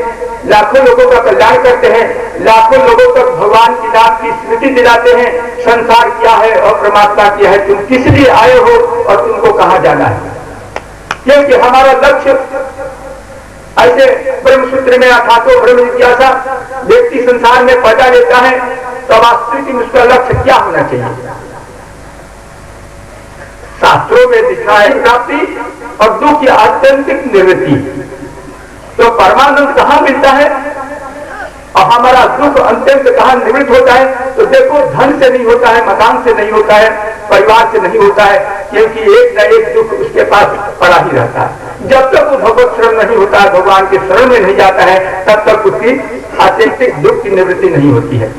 लाखों लोगों का कल्याण करते हैं, लाखों लोगों तक भगवान की नाम की स्मृति दिलाते हैं, संसार क्या है और परमात्मा क्या है, तुम किस लिए आए हो और तुमको कहां जाना है। क्योंकि हमारा लक्ष्य ऐसे ब्रह्मसूत्र में अथातो ब्रह्म जिज्ञासा व्यक्ति संसार में पैदा लेता है, तो वास्तविक में उसका लक्ष्य क्या होना चाहिए। शास्त्रों में दिखा है प्राप्ति और दुख की आत्यंतिक निवृत्ति। तो परमानंद कहां मिलता है और हमारा दुख अत्यंत कहां निवृत्त होता है। तो देखो, धन से नहीं होता है, मकान से नहीं होता है, परिवार से नहीं होता है, क्योंकि एक न एक दुख उसके पास पड़ा ही रहता है। जब तक वो भगवत शरण नहीं होता है, भगवान के शरण में नहीं जाता है, तब तक उसकी आत्यंतिक दुख की निवृत्ति नहीं होती है।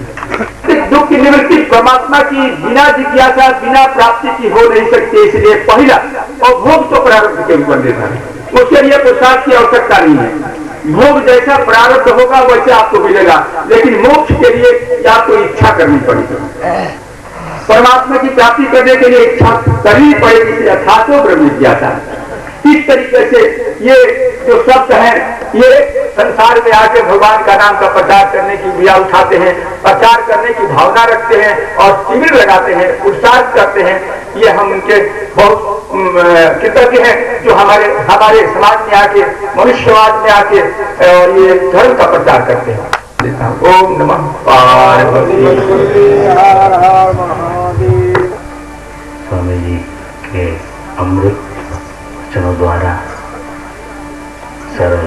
दुख की निवृत्ति परमात्मा की बिना जिज्ञासा, बिना प्राप्ति की हो नहीं सकती। इसलिए पहला और भोग तो प्रारब्ध के ऊपर देता है, उसके लिए पुरुषार्थ की आवश्यकता नहीं है। भोग जैसा प्रारब्ध होगा वैसे आपको मिलेगा, लेकिन मोक्ष के लिए आपको इच्छा करनी पड़ेगी। परमात्मा की प्राप्ति करने के लिए इच्छा करनी पड़ेगी, अथातो ब्रह्म जिज्ञासा। इस तरीके से ये जो शब्द है, ये संसार में आके भगवान का नाम का प्रचार करने की क्रिया उठाते हैं, प्रचार करने की भावना रखते हैं और शिविर लगाते हैं, उत्साहित करते हैं। ये हम उनके बहुत कृतज्ञ हैं, जो हमारे समाज में आके, मनुष्य समाज में आके और ये धर्म का प्रचार करते हैं। ओम नमः पार्वती। स्वामी जी के अमृत वचनों द्वारा सरल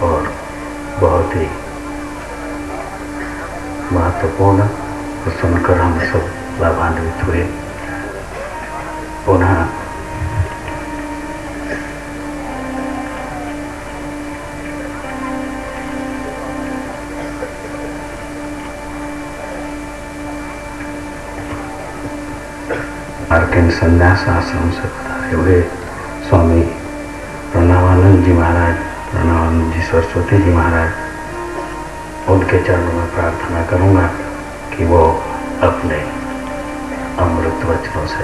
और बहुत ही महत्वपूर्ण को सुनकर हम सब लाभान्वित हुए। पुनः मार्कंड संन्यास आश्रम से पधारे हुए स्वामी प्रणवानंद जी महाराज, प्रणवानंद जी सरस्वती जी महाराज, उनके चरणों में प्रार्थना करूंगा कि वो अपने अमृत वचनों से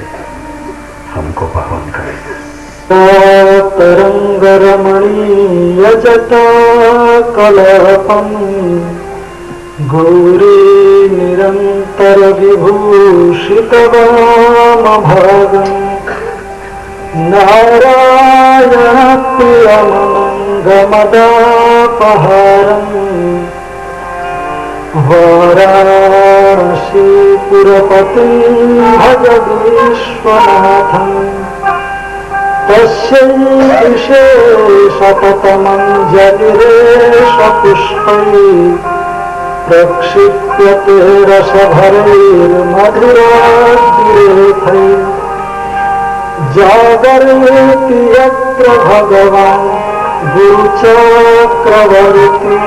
हमको पावन करें। तरंग रमणीय जटा कलपम गौरी निरंतर विभूषित वामभागम् नारायण प्रियमनंगमदापहारम् वाराणसीपुरपतिं भज विश्वनाथं तस्यै शततमञ्जलिरेष पुष्पैः प्रक्षिप्यते रसभरैर्मधुराद्रिरेखैः जागर्ति यत्र भगवान् गुरुचक्रवर्ती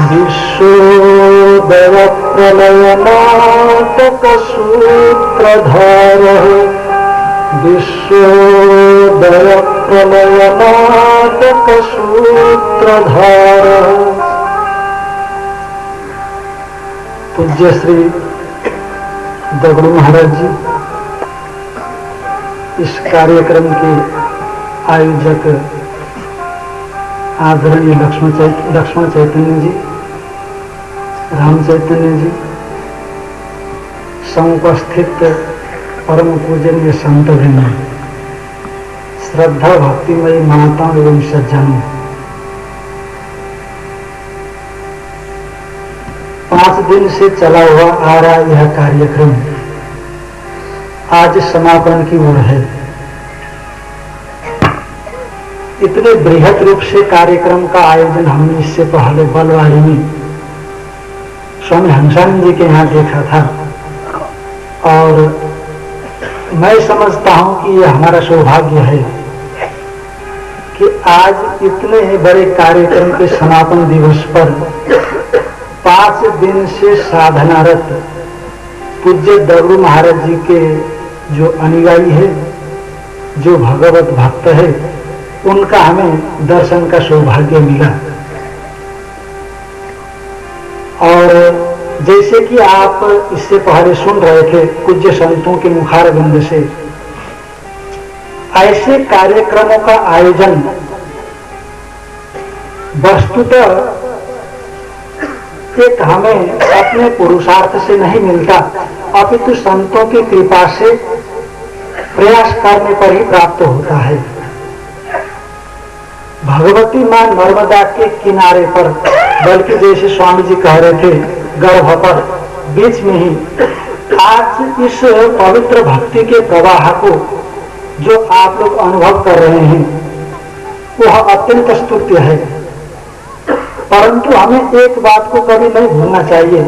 विश्वोदयप्रलयनाटकसूत्रधारः विश्वोदयप्रलयनाटकसूत्रधारः। पूज्य श्री दगड़ू महाराज जी, इस कार्यक्रम के आयोजक आदरणीय लक्ष्मण चैतन्य जी, राम चैतन्य जी, समुपस्थित परम पूजनीय संत वृंद, श्रद्धा भक्तिमयी माता एवं सज्जनों, 5 दिन से चला हुआ आ रहा यह कार्यक्रम आज समापन की ओर है। इतने बृहद रूप से कार्यक्रम का आयोजन हमने इससे पहले बलवाड़ी में स्वामी हंसानंद जी के यहाँ देखा था, और मैं समझता हूं कि यह हमारा सौभाग्य है कि आज इतने ही बड़े कार्यक्रम के समापन दिवस पर 5 दिन से साधनारत पूज्य दगड़ू महाराज जी के जो अनुयायी है, जो भगवत भक्त है, उनका हमें दर्शन का सौभाग्य मिला। और जैसे कि आप इससे पहले सुन रहे थे पूज्य संतों के मुखारबिंद से, ऐसे कार्यक्रमों का आयोजन वस्तुतः एक हमें अपने पुरुषार्थ से नहीं मिलता, अपितु संतों की कृपा से प्रयास करने पर ही प्राप्त होता है। भगवती मां नर्मदा के किनारे पर, बल्कि जैसे स्वामी जी कह रहे थे गर्भ पर, बीच में ही आज इस पवित्र भक्ति के प्रवाह को जो आप लोग अनुभव कर रहे हैं वह अत्यंत स्तुत्य है। परंतु हमें एक बात को कभी नहीं भूलना चाहिए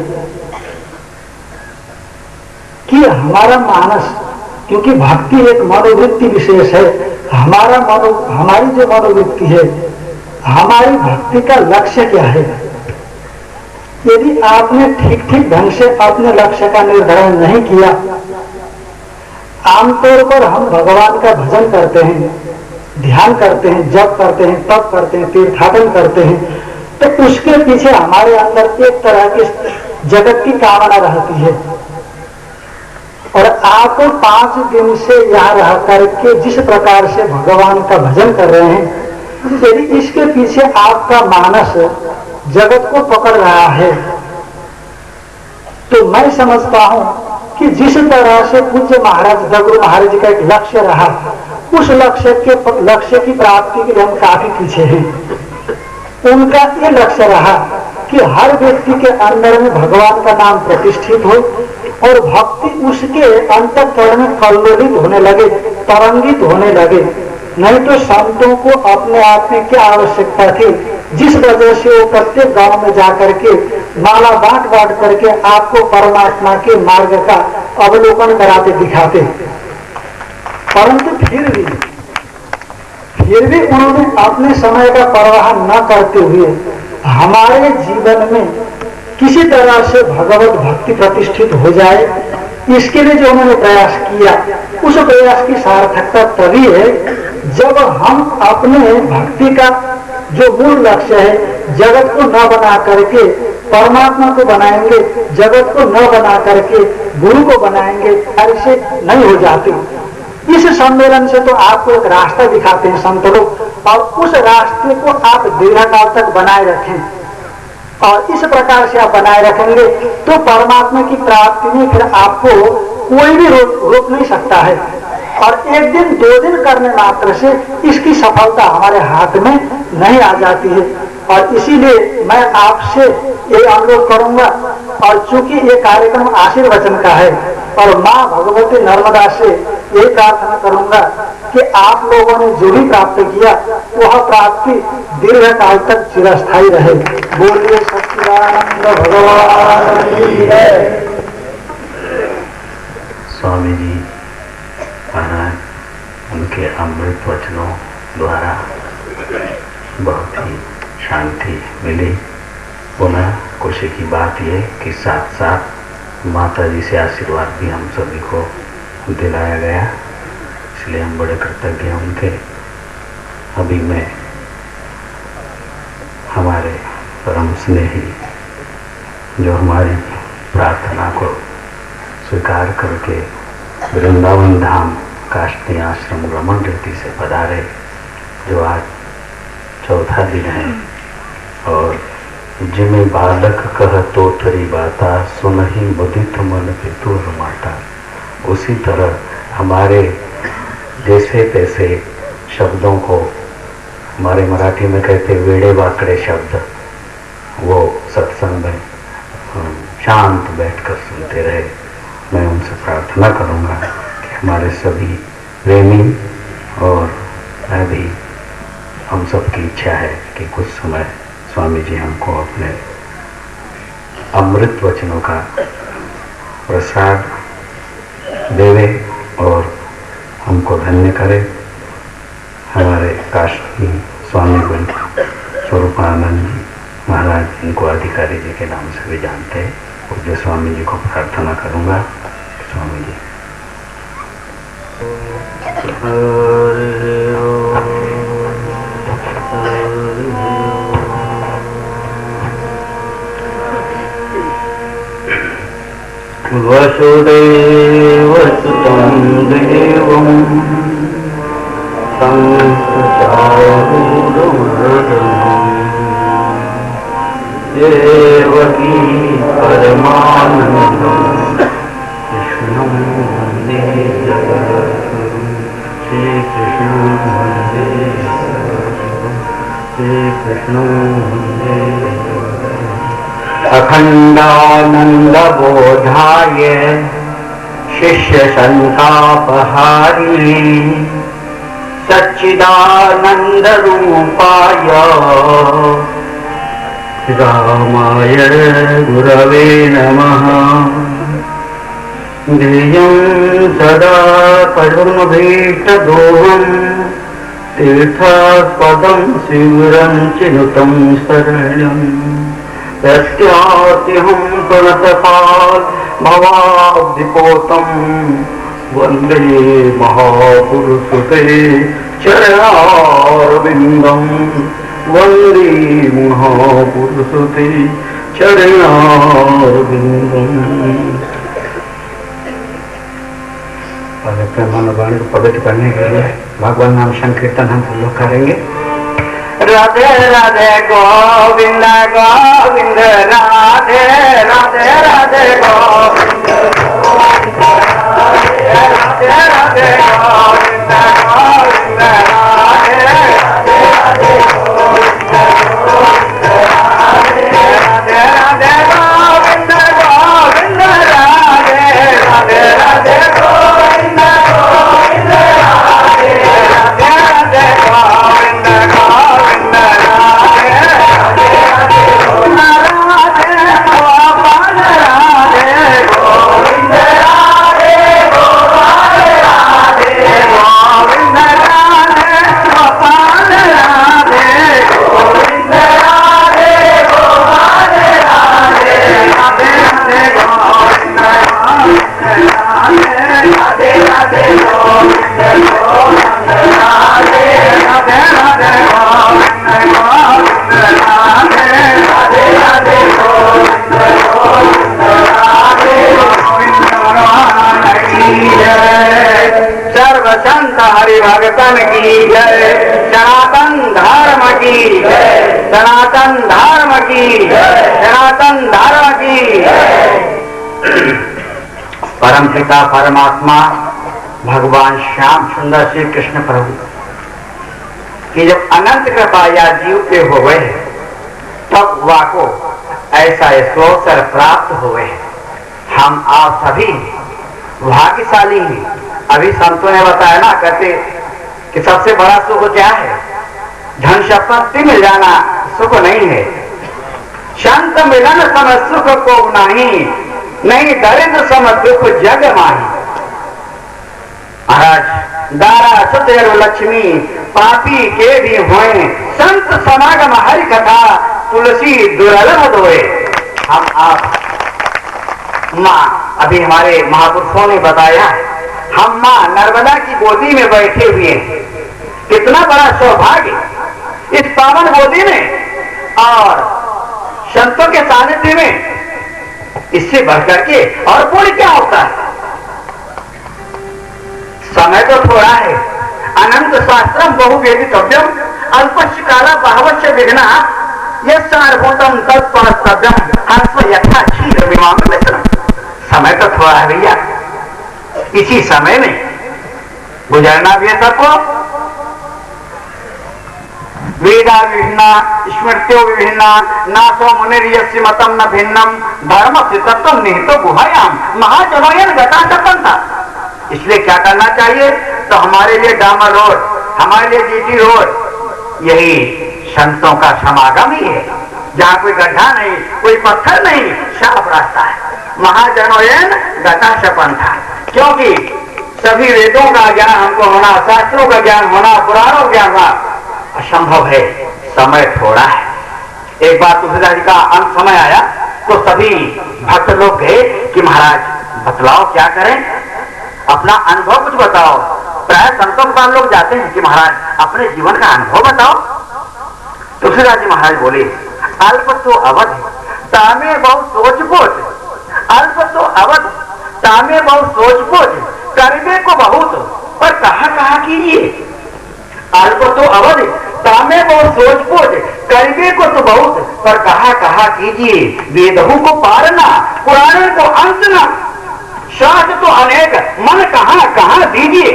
कि हमारा मानस, क्योंकि भक्ति एक मनोवृत्ति विशेष है, हमारी जो मनोवृत्ति है, हमारी भक्ति का लक्ष्य क्या है। यदि आपने ठीक ढंग से अपने लक्ष्य का निर्धारण नहीं किया, आमतौर पर हम भगवान का भजन करते हैं, ध्यान करते हैं, जप करते हैं, तप करते हैं, तीर्थाटन करते हैं, तो उसके पीछे हमारे अंदर एक तरह की जगत की कामना रहती है। और आप 5 दिन से यहाँ रह करके जिस प्रकार से भगवान का भजन कर रहे हैं, यदि इसके पीछे आपका मानस जगत को पकड़ रहा है, तो मैं समझता हूं कि जिस तरह से पूज्य महाराज दगड़ू महाराज जी का एक लक्ष्य रहा, उस लक्ष्य की प्राप्ति के लिए हम काफी पीछे हैं। उनका ये लक्ष्य रहा कि हर व्यक्ति के अंदर में भगवान का नाम प्रतिष्ठित हो और भक्ति उसके अंतःकरण में कल्लोलित होने लगे, तरंगित होने लगे। नहीं तो संतों को अपने आप में क्या आवश्यकता थी, जिस वजह से वो प्रत्येक गांव में जाकर के माला बांट करके आपको परमात्मा के मार्ग का अवलोकन कराते दिखाते। परंतु फिर भी उन्होंने अपने समय का परवाह न करते हुए हमारे जीवन में किसी तरह से भगवत भक्ति प्रतिष्ठित हो जाए, इसके लिए जो उन्होंने प्रयास किया, उस प्रयास की सार्थकता तभी है जब हम अपने भक्ति का जो मूल लक्ष्य है, जगत को न बना करके परमात्मा को बनाएंगे, जगत को न बना करके गुरु को बनाएंगे, ऐसे नहीं हो जाते। इस सम्मेलन से तो आपको एक रास्ता दिखाते हैं संत लोग, और उस रास्ते को आप दीर्घकाल तक बनाए रखें, और इस प्रकार से आप बनाए रखेंगे तो परमात्मा की प्राप्ति में फिर आपको कोई भी रोक नहीं सकता है। और 1 दिन 2 दिन करने मात्र से इसकी सफलता हमारे हाथ में नहीं आ जाती है। और इसीलिए मैं आपसे ये अनुरोध करूंगा, और चूंकि ये कार्यक्रम आशीर्वचन का है, और माँ भगवती नर्मदा से यही प्रार्थना करूंगा कि आप लोगों ने जो भी प्राप्त किया वह प्राप्ति दीर्घ काल तक चिरस्थायी रहे। बोलिए सच्चिदानंद भगवान की जय। स्वामी जी महाराज, उनके अमृत वचनों द्वारा बहुत ही शांति मिली। पुनः खुशी की बात यह कि साथ साथ माता जी से आशीर्वाद भी हम सभी को दिलाया गया, इसलिए हम बड़े कृतज्ञ हैं उनके। अभी मैं हमारे परम स्नेही जो हमारी प्रार्थना को स्वीकार करके वृंदावन धाम काष्ठी आश्रम रमन रीति से पधारे, जो आज 4था दिन है और जिमे बालक कह तोतरी बाता, सुनहि मुदित मन पितुर माता। उसी तरह हमारे जैसे तैसे शब्दों को, हमारे मराठी में कहते वेड़े वाकड़े शब्द, वो सत्संग में शांत बैठकर सुनते रहे। मैं उनसे प्रार्थना करूंगा कि हमारे सभी प्रेमी और मैं भी, हम सबकी इच्छा है कि कुछ समय स्वामी जी हमको अपने अमृत वचनों का प्रसाद देवे और हमको धन्य करे। हमारे काशी स्वामी गुरु स्वरूपानंद जी महाराज, इनको अधिकारी जी के नाम से भी जानते हैं, पूज्य स्वामी जी को प्रार्थना करूंगा। स्वामी जी वसुदेव सुतं देवं संस्कृतारूढमर्दनम् देवकी परमानन्दं कृष्णं वन्दे जगद्गुरुं। श्रीकृष्णं वन्दे जगद्गुरुं, श्रीकृष्णं वन्दे जगद्गुरुं। अखण्डानन्दबोधाय शिष्यसन्तापहारिणे सच्चिदानन्दरूपाय रामाय गुरवे नमः। ध्येयं सदा करुणभीष्टदोहं तीर्थास्पदं शिवरं चिनुतं शरणं। यस्यात्यहं प्रणतपाल भवाब्धिपोतं वन्दे महापुरुषते चरणारविन्दं। वन्दे महापुरुषते चरणारविन्दं। पवित्र मनोवाणी को पवित्र करने के लिए भगवान नाम संकीर्तन हम सब लोग करेंगे। राधे राधे गोविंद गोविंद राधे राधे राधे गोविंद राधे राधे गोविंद गोविंद राधे राधे राधे गोविंद गोविंद राधे राधे राधे गोविंद गोविंद राधे राधे राधे गोविंद गोविंद राधे राधे राधे गोविंद गोविंद सर्वसंत हरिभगतन की जय। सनातन धर्म की जय। सनातन धर्म की जय। सनातन धर्म की जय। परम पिता परमात्मा भगवान श्याम सुंदर श्री कृष्ण प्रभु की जब अनंत कृपा या जीव पे हो गए तब वह को ऐसा अवसर प्राप्त हुए। हम आप सभी भाग्यशाली हैं। अभी संतों ने बताया ना, कहते कि सबसे बड़ा सुख क्या है? धन संपत्ति मिल जाना सुख नहीं है। संत मिलन सम सुख को नहीं दरिद्र सम दुख जग माही। महाराज दारा सत्य लक्ष्मी पापी के भी हुए, संत समागम हरि कथा तुलसी दुर्लभ दोए। हम आप माँ, अभी हमारे महापुरुषों ने बताया, हम माँ नर्मदा की गोदी में बैठे हुए हैं। कितना बड़ा सौभाग्य इस पावन गोदी में और संतों के सानिध्य में। इससे बढ़कर के और पुण्य क्या होता है? समय तो थोड़ा है। अनंत शास्त्रम बहुवेदितव्यम अल्पस्य काला बहवस्य विघ्ना यत्सारभूतम तत्परस्तव्यम हंस यथा क्षीर विमान मिश्रम। समय तो थोड़ा है भैया, इसी समय में गुजरना भी है सबको। वेदा विभिन्ना स्मृत्यो विभिन्ना नासो मुनिर्यस्य मतम न भिन्नम धर्म से तत्व निहितो गुहायाम महाजनोयन गता था। इसलिए क्या करना चाहिए? तो हमारे लिए डामर रोड, हमारे लिए जीटी रोड यही संतों का समागम ही है, जहां कोई गड्ढा नहीं, कोई पत्थर नहीं, साफ रास्ता है। महाजनोयन गता था, क्योंकि सभी वेदों का ज्ञान हमको होना, शास्त्रों का ज्ञान होना, पुराणों ज्ञान होना असंभव है, समय थोड़ा है। एक बार तुलसीदास जी का अंत समय आया तो सभी भक्त लोग गए कि महाराज बतलाओ क्या करें, अपना अनुभव कुछ बताओ। प्राय संतों के पास लोग जाते हैं कि महाराज अपने जीवन का अनुभव बताओ। तुलसीदास जी महाराज बोले, अल्प तो अवध तामे बहु सोच बोझ, अल्प तो अवध तामे बहु सोच बोझ, करने को बहुत पर कहाँ कीजिए। अल्प तो अवध तामे बहु सोच बोझ, करने को तो बहुत पर कहाँ कीजिए। वेदों को पारना, पुराण को अंतना, शास्त्र तो अनेक मन कहाँ दीजिए।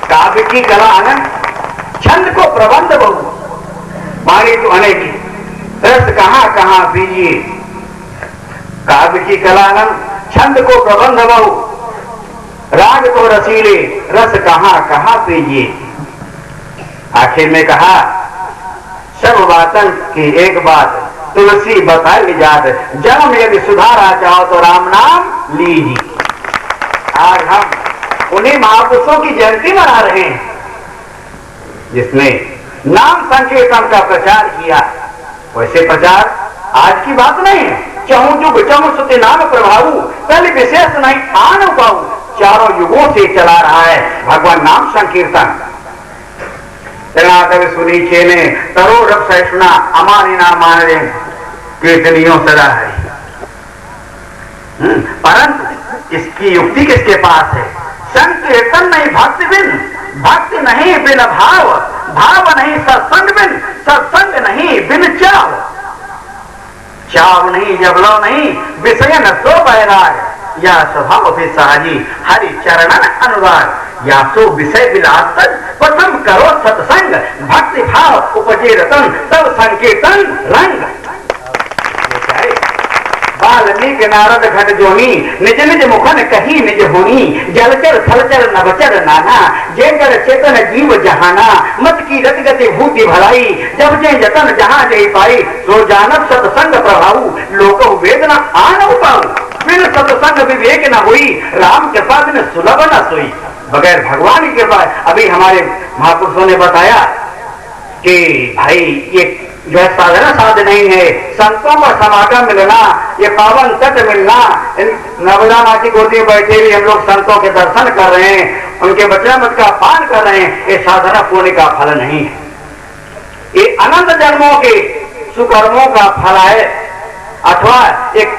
काव्य की कला आनंद, छंद को प्रबंध बहु, वाणी तो अनेक, रस कहाँ दीजिए। काव्य की कला आनंद, छंद को प्रबंध बहु, राग तो रसीले, रस कहाँ पीजिए। आखिर में कहा, सब बातन की एक बात तुलसी बताई जात, जन्म यदि सुधारा चाहो तो राम नाम लीजिए। आज हम उन्हीं महापुरुषों की जयंती मना रहे हैं जिसने नाम संकीर्तन का प्रचार किया। वैसे प्रचार आज की बात नहीं है। चहु जुग चहु सुति नाम प्रभाऊ, पहले विशेष नहीं आन पाऊ, चारों युगों से चला रहा है भगवान नाम संकीर्तन। कवि सुनीचे ने तरो रब सहिष्णुना अमानी नाम मान रहे कीर्तनियों सदा है। परंतु इसकी युक्ति किसके पास है? संकीर्तन नहीं भक्ति बिन, भक्ति नहीं बिन भाव, भाव नहीं सत्संग बिन, सत्संग नहीं बिन चाव, चाव नहीं जबलो नहीं विषय न सो बैराग, या स्वभाव भी सहजी हरि चरणन अनुराग। या सो विषय विलास तक प्रथम करो सत्संग, भक्ति भाव उपजे रतन तब संकीर्तन रंग। वाल्मीकि नारद घट जोनी, निज निज मुखन कही निज होनी, जलचर थलचर नभचर नाना, जेकर चेतन जीव जहाना, मत की रति गति भूति भलाई, जब जे जतन जहां जय पाई, सो जानत सत्संग प्रभाऊ, लोक वेदना आन पाऊ, बिन सत्संग विवेक न हुई, राम कृपा बिन सुलभ न सोई। बगैर भगवान की कृपा। अभी हमारे महापुरुषों ने बताया कि भाई ये जो है साधना साध नहीं है, संतों का समागम मिलना, ये पावन तट मिलना, नर्मदा माँ की गोदी में बैठे भी हम लोग संतों के दर्शन कर रहे हैं, उनके वचनामृत का पान कर रहे हैं, ये साधना पुण्य का फल नहीं है, ये अनंत जन्मों के सुकर्मों का फल है, अथवा एक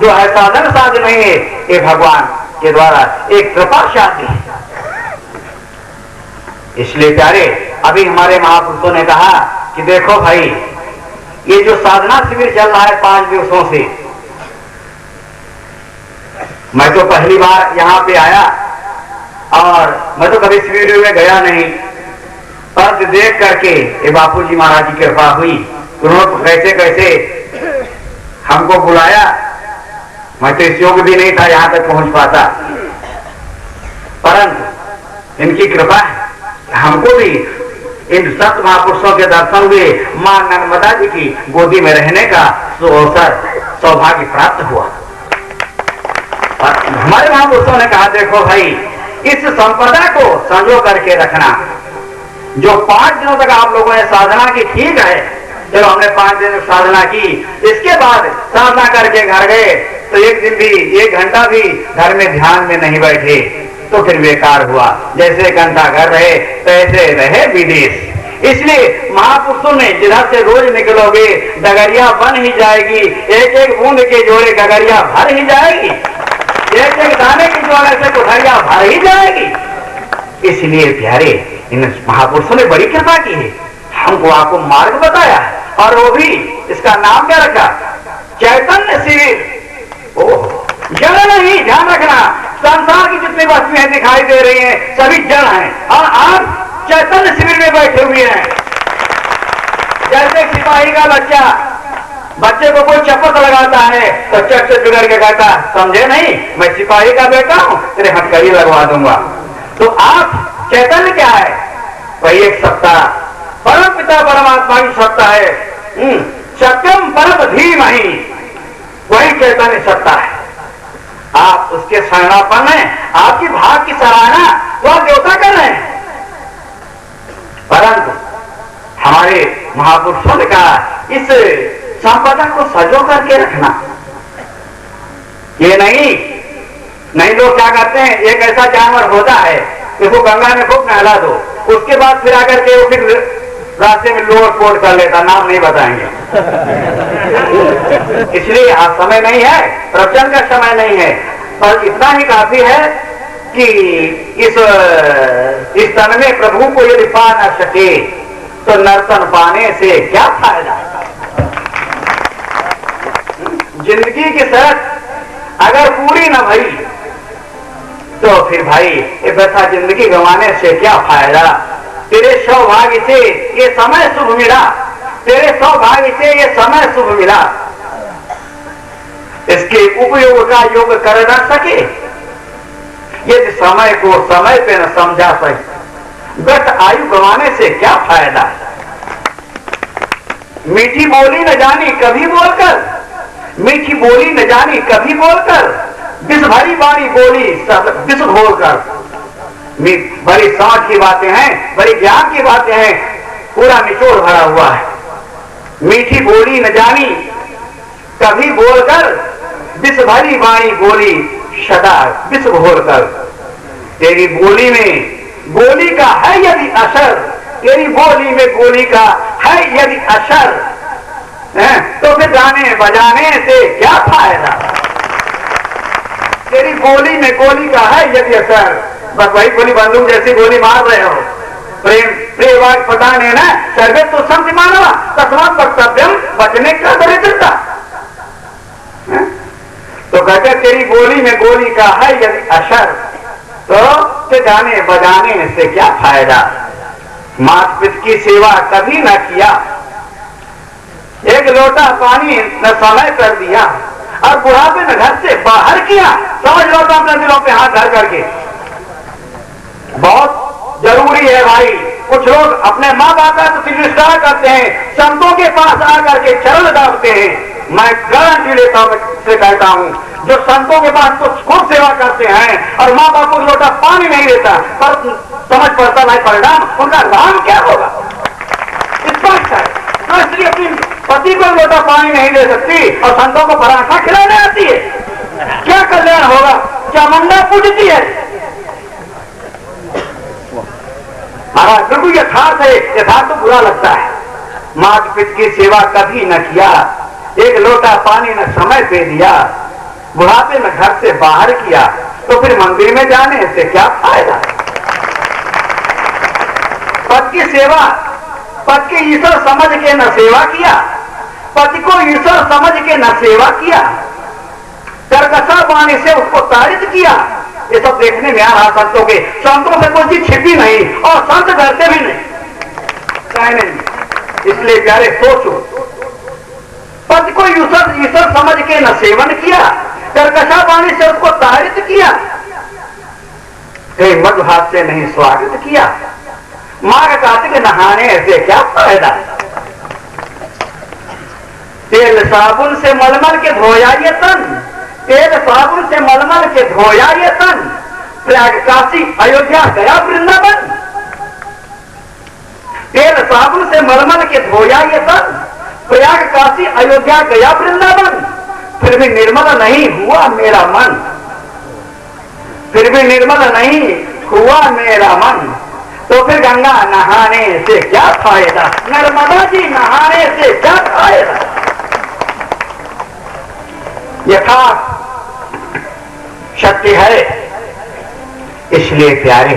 जो है साधन साध नहीं है, ये भगवान के द्वारा एक कृपा शादी है। इसलिए प्यारे, अभी हमारे महापुरुषों ने कहा कि देखो भाई, ये जो साधना शिविर चल रहा है 5 दिवसों से, मैं तो पहली बार यहाँ पे आया और मैं तो कभी शिविर में गया नहीं, पर देख करके ये बापूजी महाराज की कृपा हुई, उन्होंने कैसे कैसे हमको बुलाया। मैं तो इस योग्य भी नहीं था यहाँ तक पहुंच पाता, परंतु इनकी कृपा है, हमको भी इन सत महापुरुषों के दर्शन हुए, मां नर्मदा जी की गोदी में रहने का अवसर सौभाग्य प्राप्त हुआ। और हमारे महापुरुषों ने कहा देखो भाई, इस संपदा को संजो करके रखना। जो 5 दिनों तक आप लोगों ने साधना की, ठीक है, चलो हमने 5 दिन साधना की, इसके बाद साधना करके घर गए तो एक दिन भी 1 घंटा भी घर में ध्यान में नहीं बैठे तो फिर बेकार हुआ। जैसे घंटा घर रहे तैसे रहे विदेश। इसलिए महापुरुषों ने जिधर से रोज निकलोगे डगरिया बन ही जाएगी, एक एक बूंद के जोड़े गगरिया भर ही जाएगी, एक एक दाने के जोड़े से कोठरिया भर ही जाएगी। इसलिए प्यारे, इन महापुरुषों ने बड़ी कृपा की है, हमको आपको मार्ग बताया है, और वो भी इसका नाम क्या रखा? चैतन्य शिविर। ओह, जड़ नहीं, ध्यान रखना, संसार की जितनी वस्तुएं दिखाई दे रही हैं सभी जड़ हैं और आप चैतन्य शिविर में बैठे हुए हैं। जैसे सिपाही का बच्चे को कोई चपत लगाता है तो चट से बिगड़ के कहता है समझे नहीं, मैं सिपाही का बेटा हूं, तेरे हथकड़ी लगवा दूंगा। तो आप चैतन्य क्या है? वही एक सत्ता, परम पिता परमात्मा की सत्ता है। सत्यम परम धीमहि, वही चैतन्य सत्ता है। आप उसके शरणापन्न हैं, आपकी भाग की सराहना तो आप देवता कर रहे हैं। परंतु हमारे महापुरुषों ने कहा इस संपदा को सजो करके रखना। ये नहीं लोग क्या करते हैं, एक ऐसा जानवर होता है इसको गंगा में खूब नहला दो, उसके बाद फिर आकर के वो फिर रास्ते में लोट पोट कर लेता, नाम नहीं बताएंगे। इसलिए आज समय नहीं है, प्रवचन का समय नहीं है, पर इतना ही काफी है कि इस तन में प्रभु को यदि पा न सके तो नर्तन पाने से क्या फायदा? जिंदगी की शर्त अगर पूरी न भई तो फिर भाई ये वैसा जिंदगी गंवाने से क्या फायदा? तेरे सौभाग्य से ये समय शुभ मिला, तेरे सौभाग्य से ये समय शुभ मिला, इसके उपयोग का योग कर न सके, यदि समय को समय पे न समझा सके, व्यर्थ आयु गंवाने से क्या फायदा? मीठी बोली न जानी कभी बोलकर, मीठी बोली न जानी कभी बोलकर, विष भरी बारी बोली विष घोलकर। बड़ी समझ की बातें हैं, बड़ी ज्ञान की बातें हैं, पूरा निचोड़ भरा हुआ है। मीठी बोली न जानी कभी बोलकर, विष भरी बारी बोली सदा विष घोलकर। तेरी बोली में गोली का है यदि असर, तेरी बोली में गोली का है यदि असर, तो फिर गाने बजाने से क्या फायदा? तेरी गोली में गोली का है यदि असर, बस वही गोली बंदूक जैसी गोली मार रहे हो। प्रेम वाक पटाने न सर्वे तो संत मानवा तस्मात् वक्तव्यम बचने का दरिद्रता। तो कहते तेरी गोली में गोली का है यदि असर, तो गाने बजाने से क्या फायदा? माता पिता की सेवा कभी न किया, एक लोटा पानी न समय कर दिया और बुढ़ापे में घर से बाहर किया। समझ लो तो अपने दिलों पे हाथ धर करके, बहुत जरूरी है भाई। कुछ लोग अपने माँ बाप का तो तिरस्कार करते हैं, संतों के पास आकर के चरण दाबते हैं। मैं गारंटी लेता हूं, से कहता हूं, जो संतों के पास तो खूब सेवा करते हैं और माँ बाप को लोटा पानी नहीं देता, पर समझ पड़ता नहीं परिणाम, उनका नाम क्या होगा? स्पष्ट है। तो इसलिए अपनी पति को लोटा पानी नहीं दे सकती और संतों को पराठा खिलाने आती है, क्या कल्याण होगा? चामुंडा पूजती है। महाराज बिल्कुल यथार्थ है, यथार्थ तो बुरा लगता है। माता पिता की सेवा कभी न किया, एक लोटा पानी न समय पे दिया, बुढ़ापे में घर से बाहर किया, तो फिर मंदिर में जाने से क्या फायदा? पति की सेवा, पति की ईश्वर समझ के न सेवा किया, पति को ईश्वर समझ के न सेवा किया, कर्कशा वाणी से उसको ताड़ित किया। ये सब देखने में आ रहा संतों के, संतों से कोई चीज छिपी नहीं और संत डरते भी नहीं, कहने नहीं। इसलिए प्यारे सोचो, पति को ईश्वर समझ के न सेवन किया, कर्कशा वाणी से उसको ताड़ित किया, मधु हाथ से नहीं स्वागत किया, माघ कार्तिक नहाने से क्या फायदा? तेल साबुन से मलमल के धोया ये तन, तेल साबुन से मलमल के धोया ये तन, प्रयाग काशी अयोध्या गया वृंदावन। तेल साबुन से मलमल के धोया ये तन, प्रयाग काशी अयोध्या गया वृंदावन, फिर भी निर्मल नहीं हुआ मेरा मन, फिर भी निर्मल नहीं हुआ मेरा मन, तो फिर गंगा नहाने से क्या फायदा? नर्मदा जी नहाने से क्या फायदा? यथार्थ सत्य है। इसलिए प्यारे,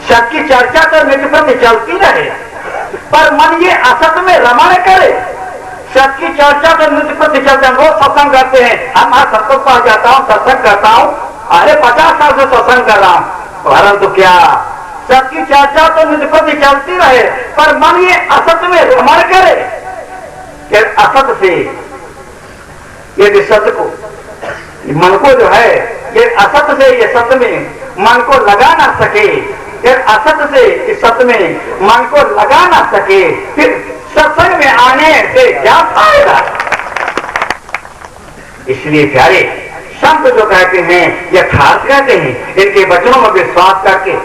सत्य चर्चा तो नित्य प्रति चलती रहे, पर मन ये असत में रमण करे। सत की चर्चा तो नित्य प्रति चलते, रोज सत्संग करते हैं, हम आज सत्संग पास जाता हूँ, सत्संग करता हूँ, अरे 50 साल से सत्संग कर रहा हूं, परंतु क्या सत की चर्चा तो नित्य प्रति चलती रहे, पर मन ये असत में रमण करे। कि असत से यदि सत को मन को जो है ये असत से ये सत में मन को लगा ना सके, फिर असत से इस सत में मन को लगा ना सके, फिर सत्संग में आने से क्या फायदा। इसलिए प्यारे संत जो कहते हैं यथार्थ कहते हैं, इनके वचनों में विश्वास करके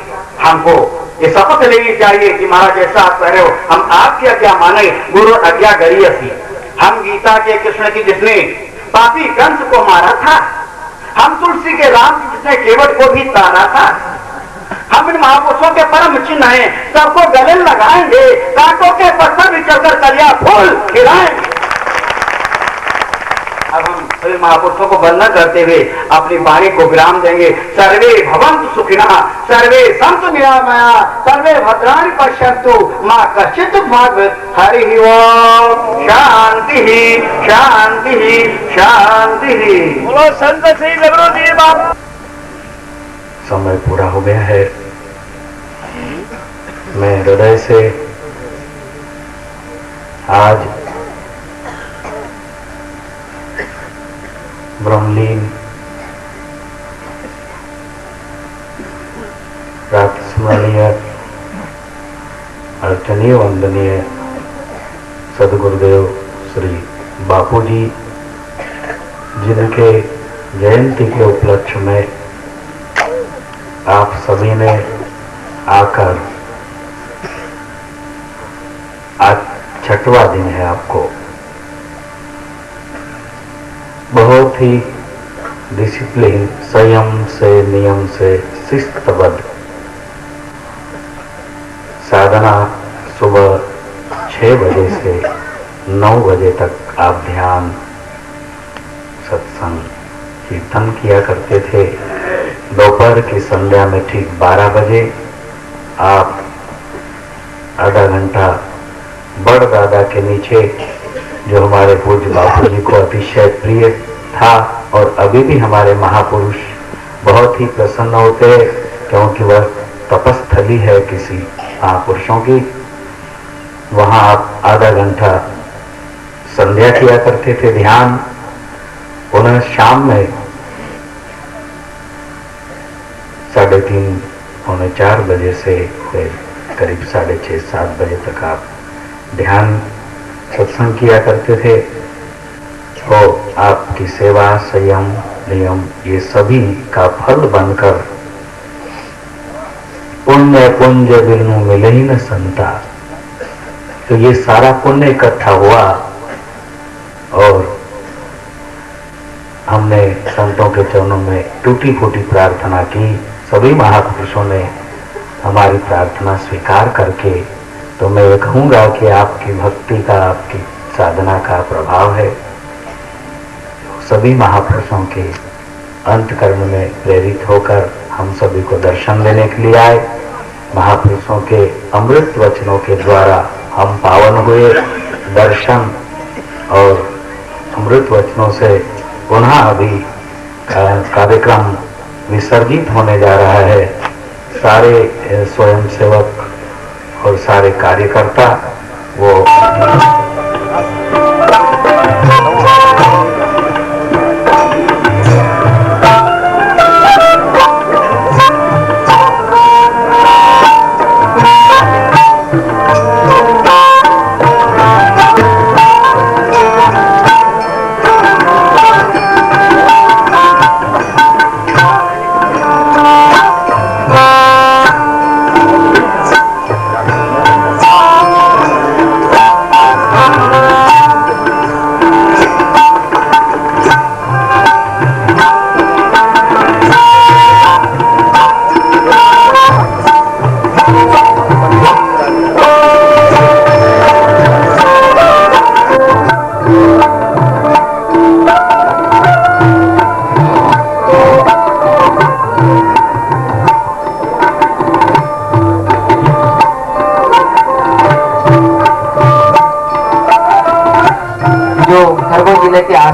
हमको ये शपथ लेनी चाहिए कि महाराज जैसा आप कह रहे हो हम आपकी आज्ञा माने, गुरु आज्ञा गरीयसी। हम गीता के कृष्ण की जिसने पापी कंस को मारा था, हम तुलसी के राम की जिसने केवट को भी तारा था, हम इन महापुरुषों के परम चिन्ह हैं, सबको गले लगाएंगे, कांटों के पत्थर भी चलकर कलिया फूल खिलाएंगे। अब हम सभी महापुरुषों को वंदन करते हुए अपनी वाणी को विराम देंगे। सर्वे भवन्तु सुखिनः, सर्वे सन्तु निरामया, सर्वे भद्राणि पश्यन्तु मां कश्चित् भाग्यत्। हरि ओम। शांति शांति शांति। बोलो संत श्री लबरू जी बाबा। समय पूरा हो गया है। मैं हृदय से आज ब्रह्मलीन प्रातः स्मरणीय अर्चनीय वंदनीय सदगुरुदेव श्री बापू जी, जिनके जयंती के उपलक्ष्य में आप सभी ने आकर, आज 6वां दिन है, आपको बहुत ही डिसिप्लिन, संयम से, नियम से, शिस्तबद्ध साधना सुबह 6 बजे से 9 बजे तक आप ध्यान, सत्संग, कीर्तन किया करते थे। दोपहर की संध्या में ठीक 12 बजे आप आधा घंटा बड़ दादा के नीचे, जो हमारे पूज्य बापू जी को अतिशय प्रिय था और अभी भी हमारे महापुरुष बहुत ही प्रसन्न होते हैं, क्योंकि वह तपस्थली है किसी महापुरुषों की। वहां आप आधा घंटा संध्या किया करते थे, ध्यान। पुनः शाम में 3:30 पौने 4 बजे से करीब 6:30-7 बजे तक आप ध्यान सत्संग किया करते थे। तो आपकी सेवा, संयम, नियम, ये सभी का फल बनकर पुण्य पुंज बिनु मिले ही न संता। तो ये सारा पुण्य इकट्ठा हुआ और हमने संतों के चरणों में टूटी फूटी प्रार्थना की। सभी महापुरुषों ने हमारी प्रार्थना स्वीकार करके, तो मैं ये कहूँगा कि आपकी भक्ति का, आपकी साधना का प्रभाव है। सभी महापुरुषों के अंतकर्म में प्रेरित होकर हम सभी को दर्शन देने के लिए आए। महापुरुषों के अमृत वचनों के द्वारा हम पावन हुए। दर्शन और अमृत वचनों से पुनः अभी कार्यक्रम विसर्जित होने जा रहा है। सारे स्वयंसेवक और सारे कार्यकर्ता वो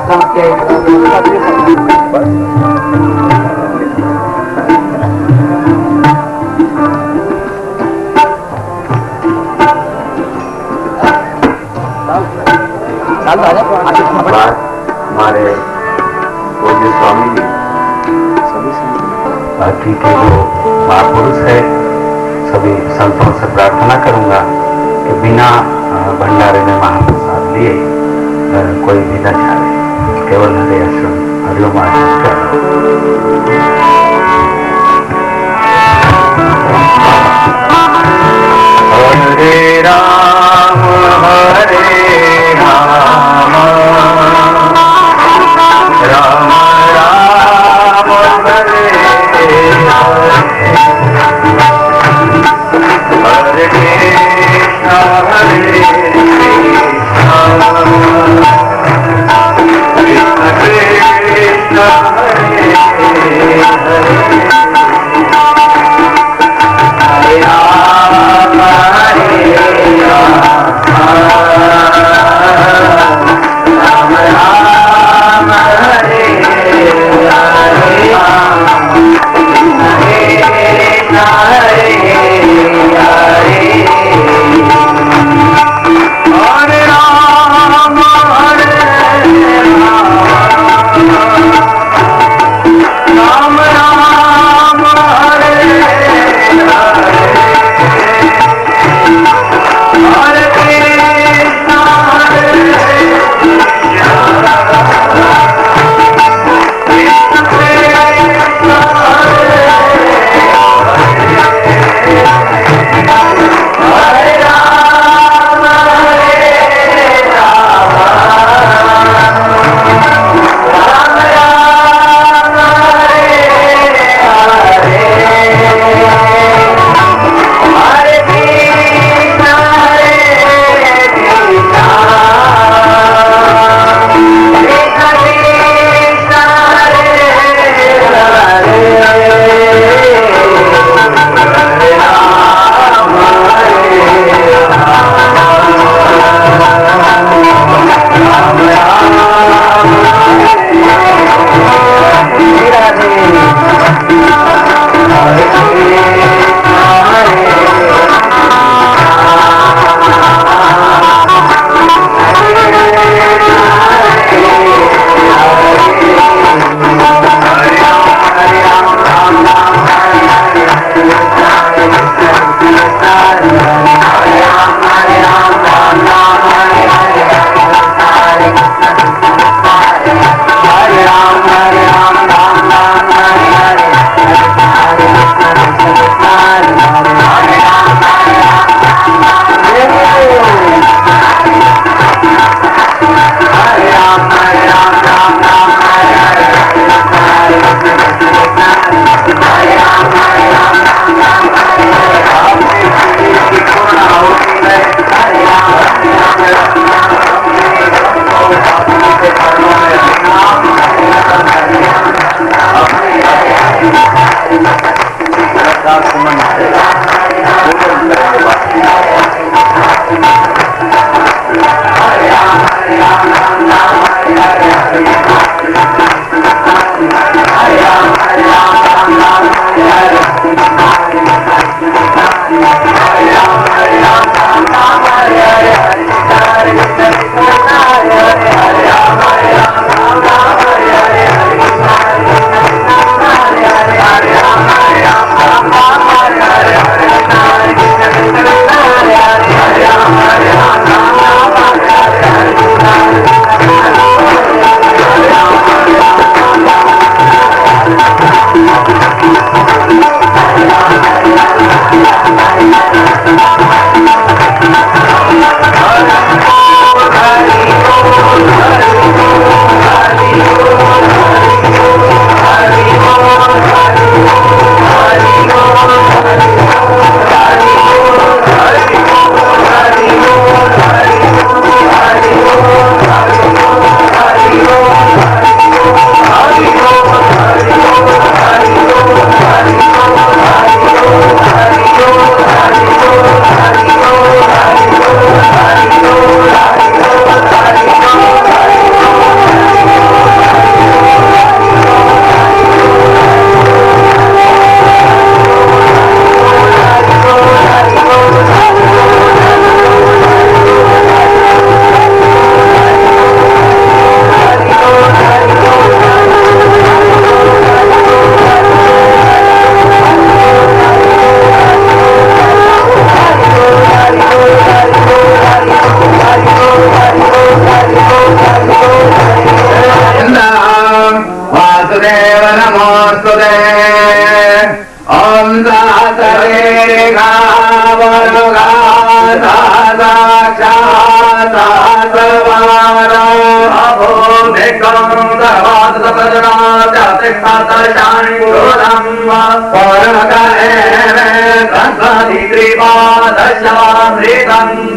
आश्रम के हमारे पूज्य स्वामी जी सभी बाकी के जो महापुरुष है सभी संतों से प्रार्थना करूंगा कि बिना भंडारे में महाप्रसाद लिए कोई भी न जाए, केवल हरे आश्रम हरिओम आश्रम हरे राम हरे राम राम राम हरे हरे कृष्ण हरे कृष्ण हरे हरे राम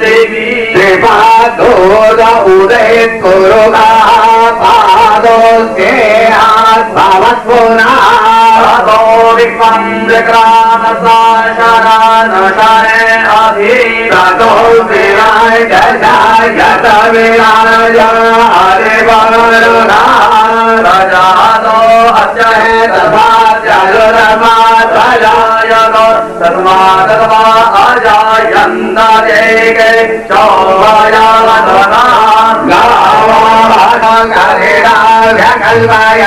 देवी उदय कुरुगा पादोस्ते भवत्पुरा विक्रम विक्राम शरण अधीतो विराय जयत विराज हरे वरुणा प्रजातो अजय तथा जलरमा प्रजायतो तस्मा तस्मा अजायन्त जय चौभयावधना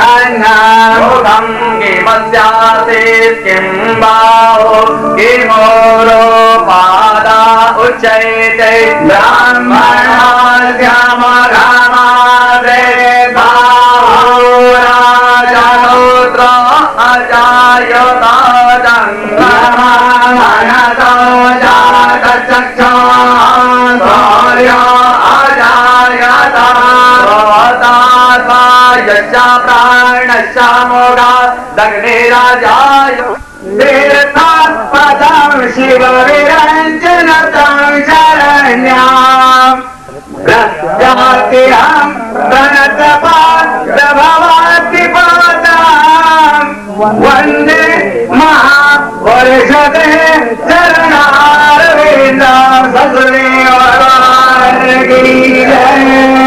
गावाकल्पयन्नोदं किमस्यासि किं बाहो किमोरो पादा उच्यते ब्राह्मणाद्यमघामादे राजनोत्र अजायता जङ्गमनतो जातचक्षा यज्ञा प्राणश्च मोगा दग्ने राजाय पदं शिव विरञ्जनतं शरण्याम् प्रजातिहं प्रणतपाद्भवाति पादाम् वन्दे महापुरुषते चरणारविन्दं ससुरेवरान् की जय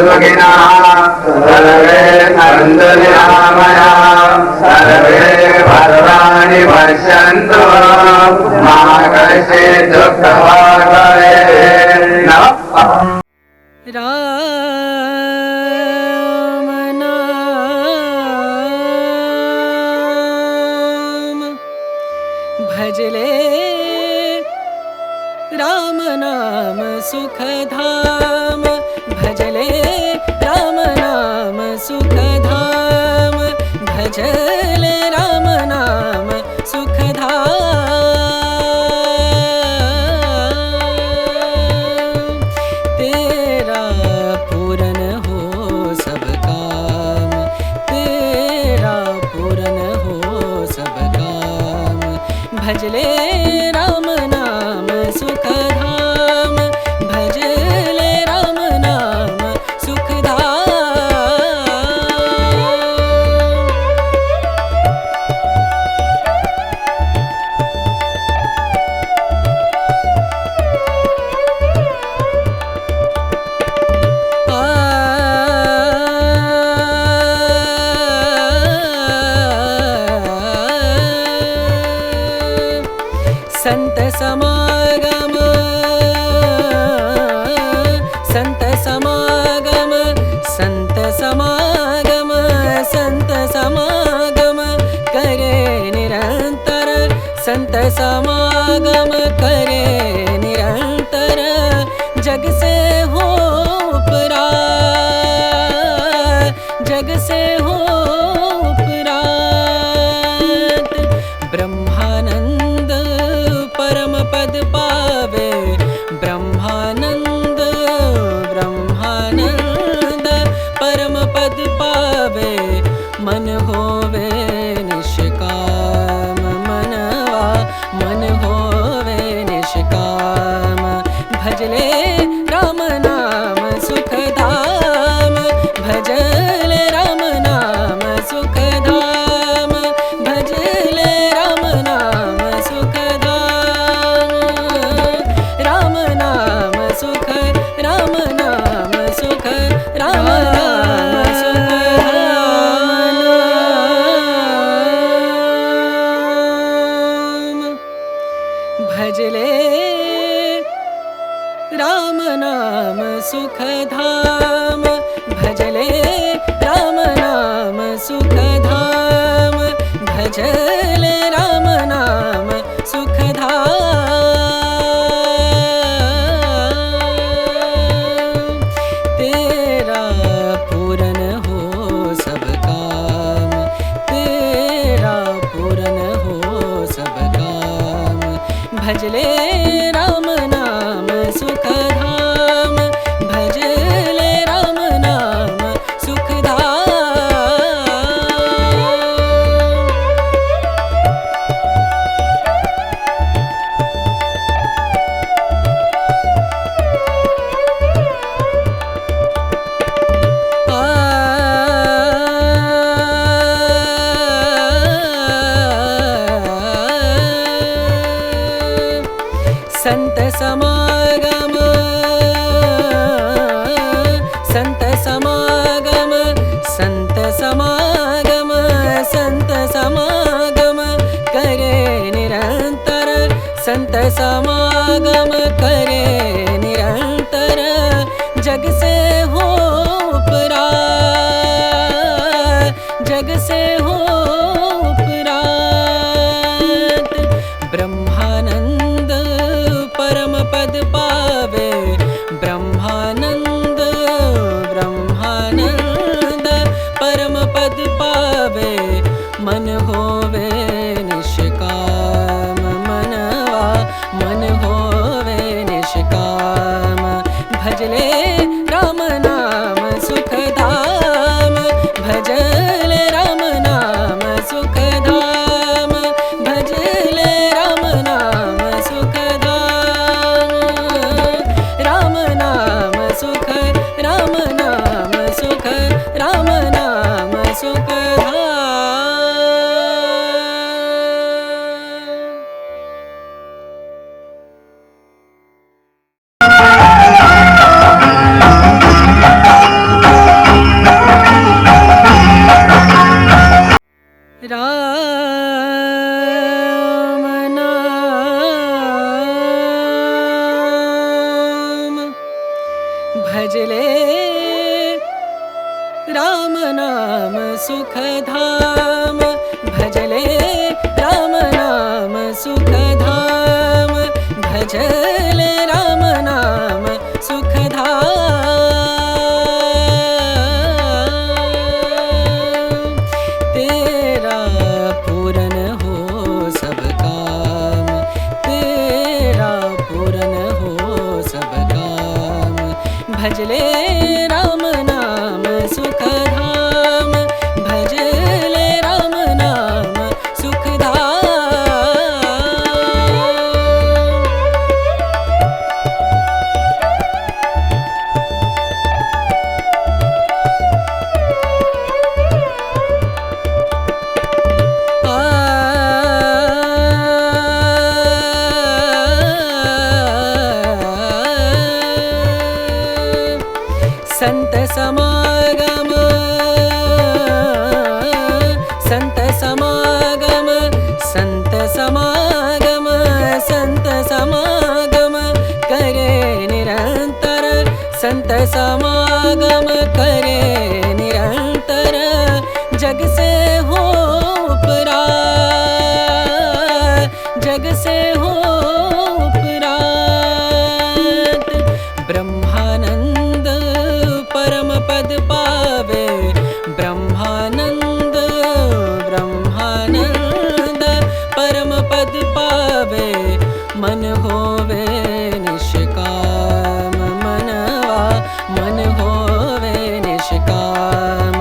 सुखिनः सर्वे सन्तु निरामयाः सर्वे भद्राणि पश्यन्तु मा कश्चित् दुःखभाग् भवेत् नमः। राम नाम भजले राम नाम सुखधाम भजले राम नाम सुखधाम भजले राम नाम सुखधाम तेरा पूरन हो सब काम तेरा पूरन हो सब काम भजले राम नाम सुखधाम भजले राम नाम सुखधाम संत समागम संत समागम संत समागम संत समागम करे निरंतर संत समागम करे निरंतर जग से हो उपरात जग से हो उपरात ब्रह्मानंद परम पद पावे ब्रह्मानंद ब्रह्मानंद परम पद पावे मन होवे निष्काम मनवा मन होवे निष्काम भजले राम नाम सुखधाम भजले राम नाम सुखधाम भजले राम नाम सुखधाम राम नाम सुख राम नाम सुख राम नाम सुखधाम भजले राम नाम सुखधाम भजले राम नाम सुखधाम भजले राम नाम सुखधाम तेरा पूरन हो सब काम तेरा पूरन हो सब काम भजले राम नाम सुखधाम भजले राम नाम सुखधाम संत समागम संत समागम संत समागम संत समागम करे निरंतर संत समागम करे निरंतर जग से हो उपरात जग से हो उपरात ब्रह्मानंद परम पद पावे ब्रह्मानंद ब्रह्मानंद परम पद पावे मन होवे निष्काम मनवा मन होवे निष्काम भजले राम नाम सुखधाम भजले राम नाम सुखधाम भजले राम नाम सुखधाम राम नाम सुख राम नाम सुख राम नाम सुखधाम भजले राम नाम सुख धाम, भजले राम नाम सुख धाम, भजले राम नाम सुख धाम। तेरा पूरन हो सब काम, तेरा पूरन हो सब काम, भजले राम नाम सुख धाम, भजले राम नाम सुख संत समागम, संत समागम, संत समागम, संत समागम करे निरंतर, संत समागम करे निरंतर, जग से हो उपरात, जग से हो उपरात, ब्रह्मानंद परम पद पावे, ब्रह्मानंद ब्रह्मानंद परम पद पावे, मन होवे निष्काम, मनवा मन होवे निष्काम,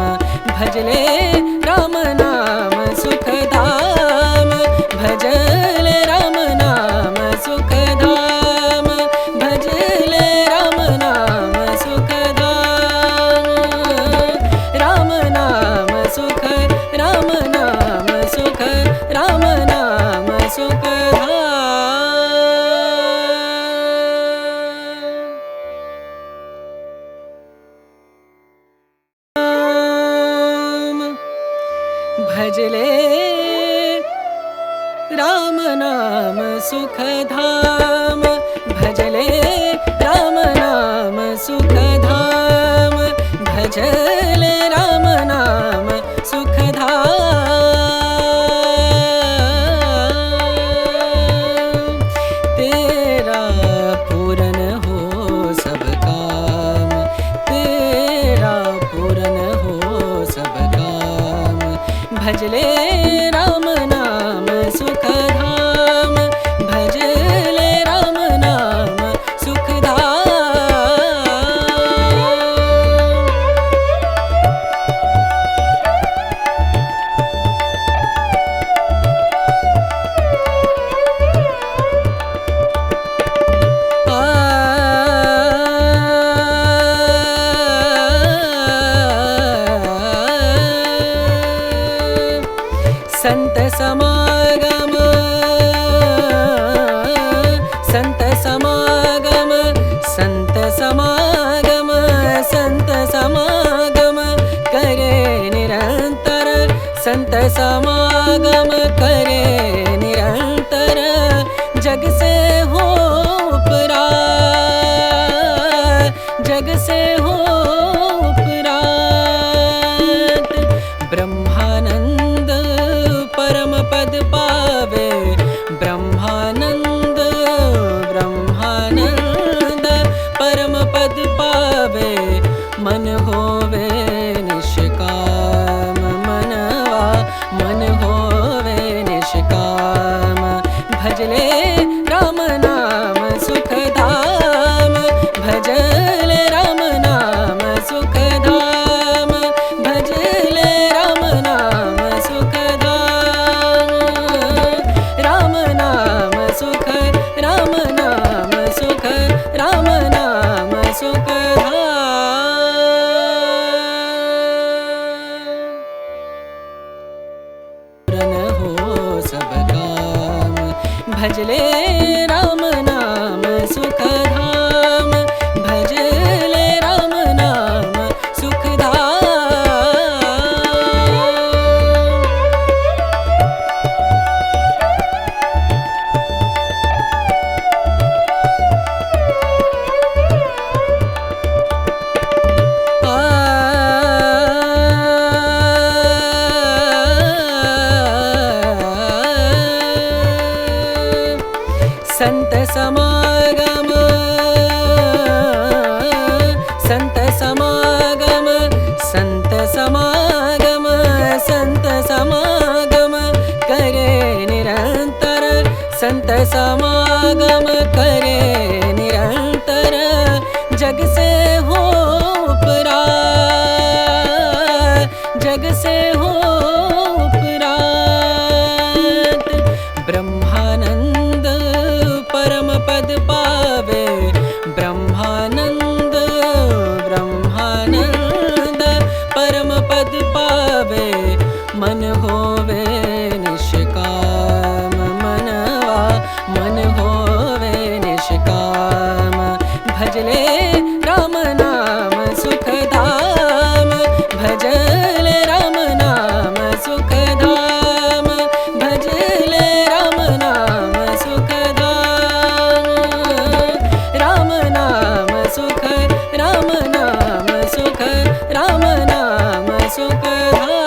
भजले राम नाम सुख धाम, भजले राम नाम सुख धाम, भजले राम नाम सुख धाम, राम नाम सुख, राम नाम सुख, राम नाम सुख धाम। भजले राम नाम सुख धाम, भजले राम नाम सुख धाम, भजले राम नाम सुख धाम। तेरा पूरन हो सब काम, तेरा पूरन हो सब काम, भजले राम नाम सुख धाम, भजले राम नाम सुख धाम। संत समागम, संत समागम, संत समागम, संत समागम करे निरंतर, संत समागम करे निरंतर, जग से हो उपरात, जग से हो उपरात, ब्रह्मानंद परम पद पावे, ब्रह्मानंद ब्रह्मानंद परम पद पावे, मन होवे निष्काम, मनवा मन होवे निष्काम, भजले राम नाम सुख धाम, भजले राम नाम सुख धाम, भजले राम नाम सुख धाम, राम नाम सुख, राम नाम सुख, राम नाम सुख धाम। संत समागम संत समागम संत समागम करे निरंतर संत समागम करे निरंतर जग से हो उपरात जग से हो उपरात ब्रह्मानंद परम पद पावे ब्रह्मानंद ब्रह्मानंद परम पद पावे मन होवे निष्काम मनवा मन होवे निष्काम भजले राम नाम सुख धाम भजले राम नाम सुख धाम भजले राम नाम सुख धाम राम नाम सुख राम नाम सुख राम नाम सुख धाम।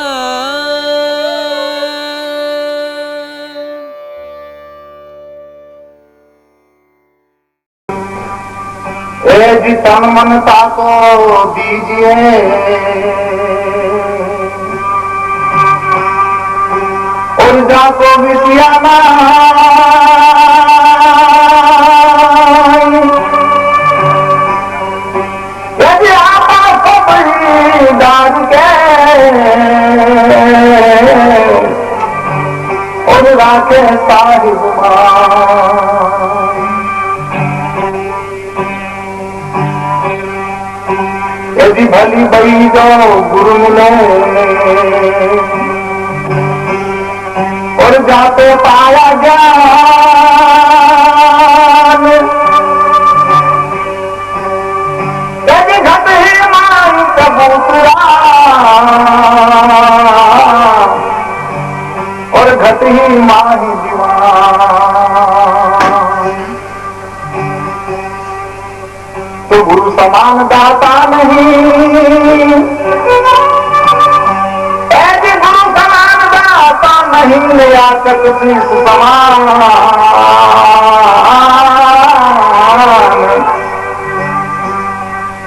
जी तन मन ताको दीजिए और जाको विषयाना यदि आपको बड़ी डाल के और राके साहिब यदि भली बई जो गुरु मिले और जाते पाया ज्ञान यदि घट ही मान कबूतरा और घट ही माही दीवान तो गुरु समान दाता नहीं ऐसे गुरु समान दाता नहीं लिया किसी समान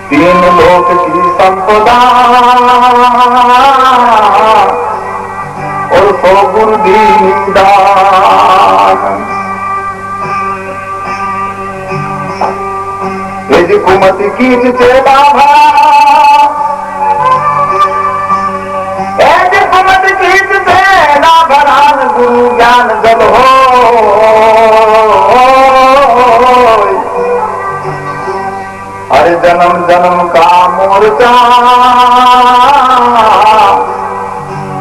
तीन लोक की संपदा और 100 गुण दीनदान यदि कुमति कीच चेता यदि कुमति कीच चेता भरान गुरु ज्ञान जल हो अरे जन्म जन्म का मोर्चा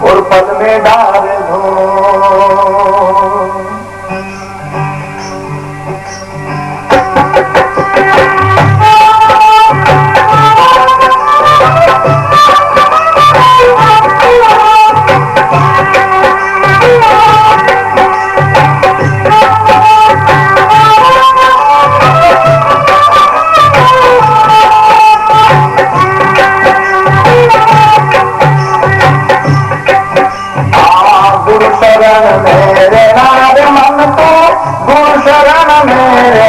और पद में डाल दो मेरे नार मन को गुरु शरण मेरे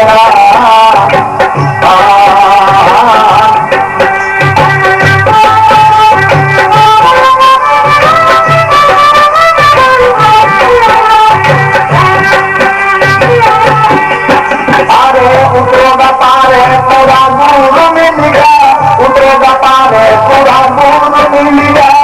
अरे उतरोगा पारे पूरा गुरु मिल गया उतरोगा पारे पूरा गुरु मिल गया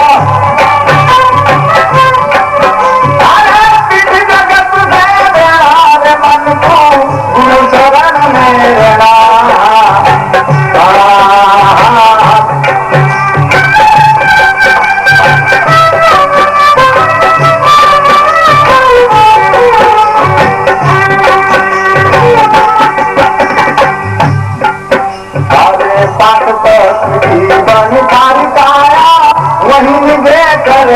वहीं कर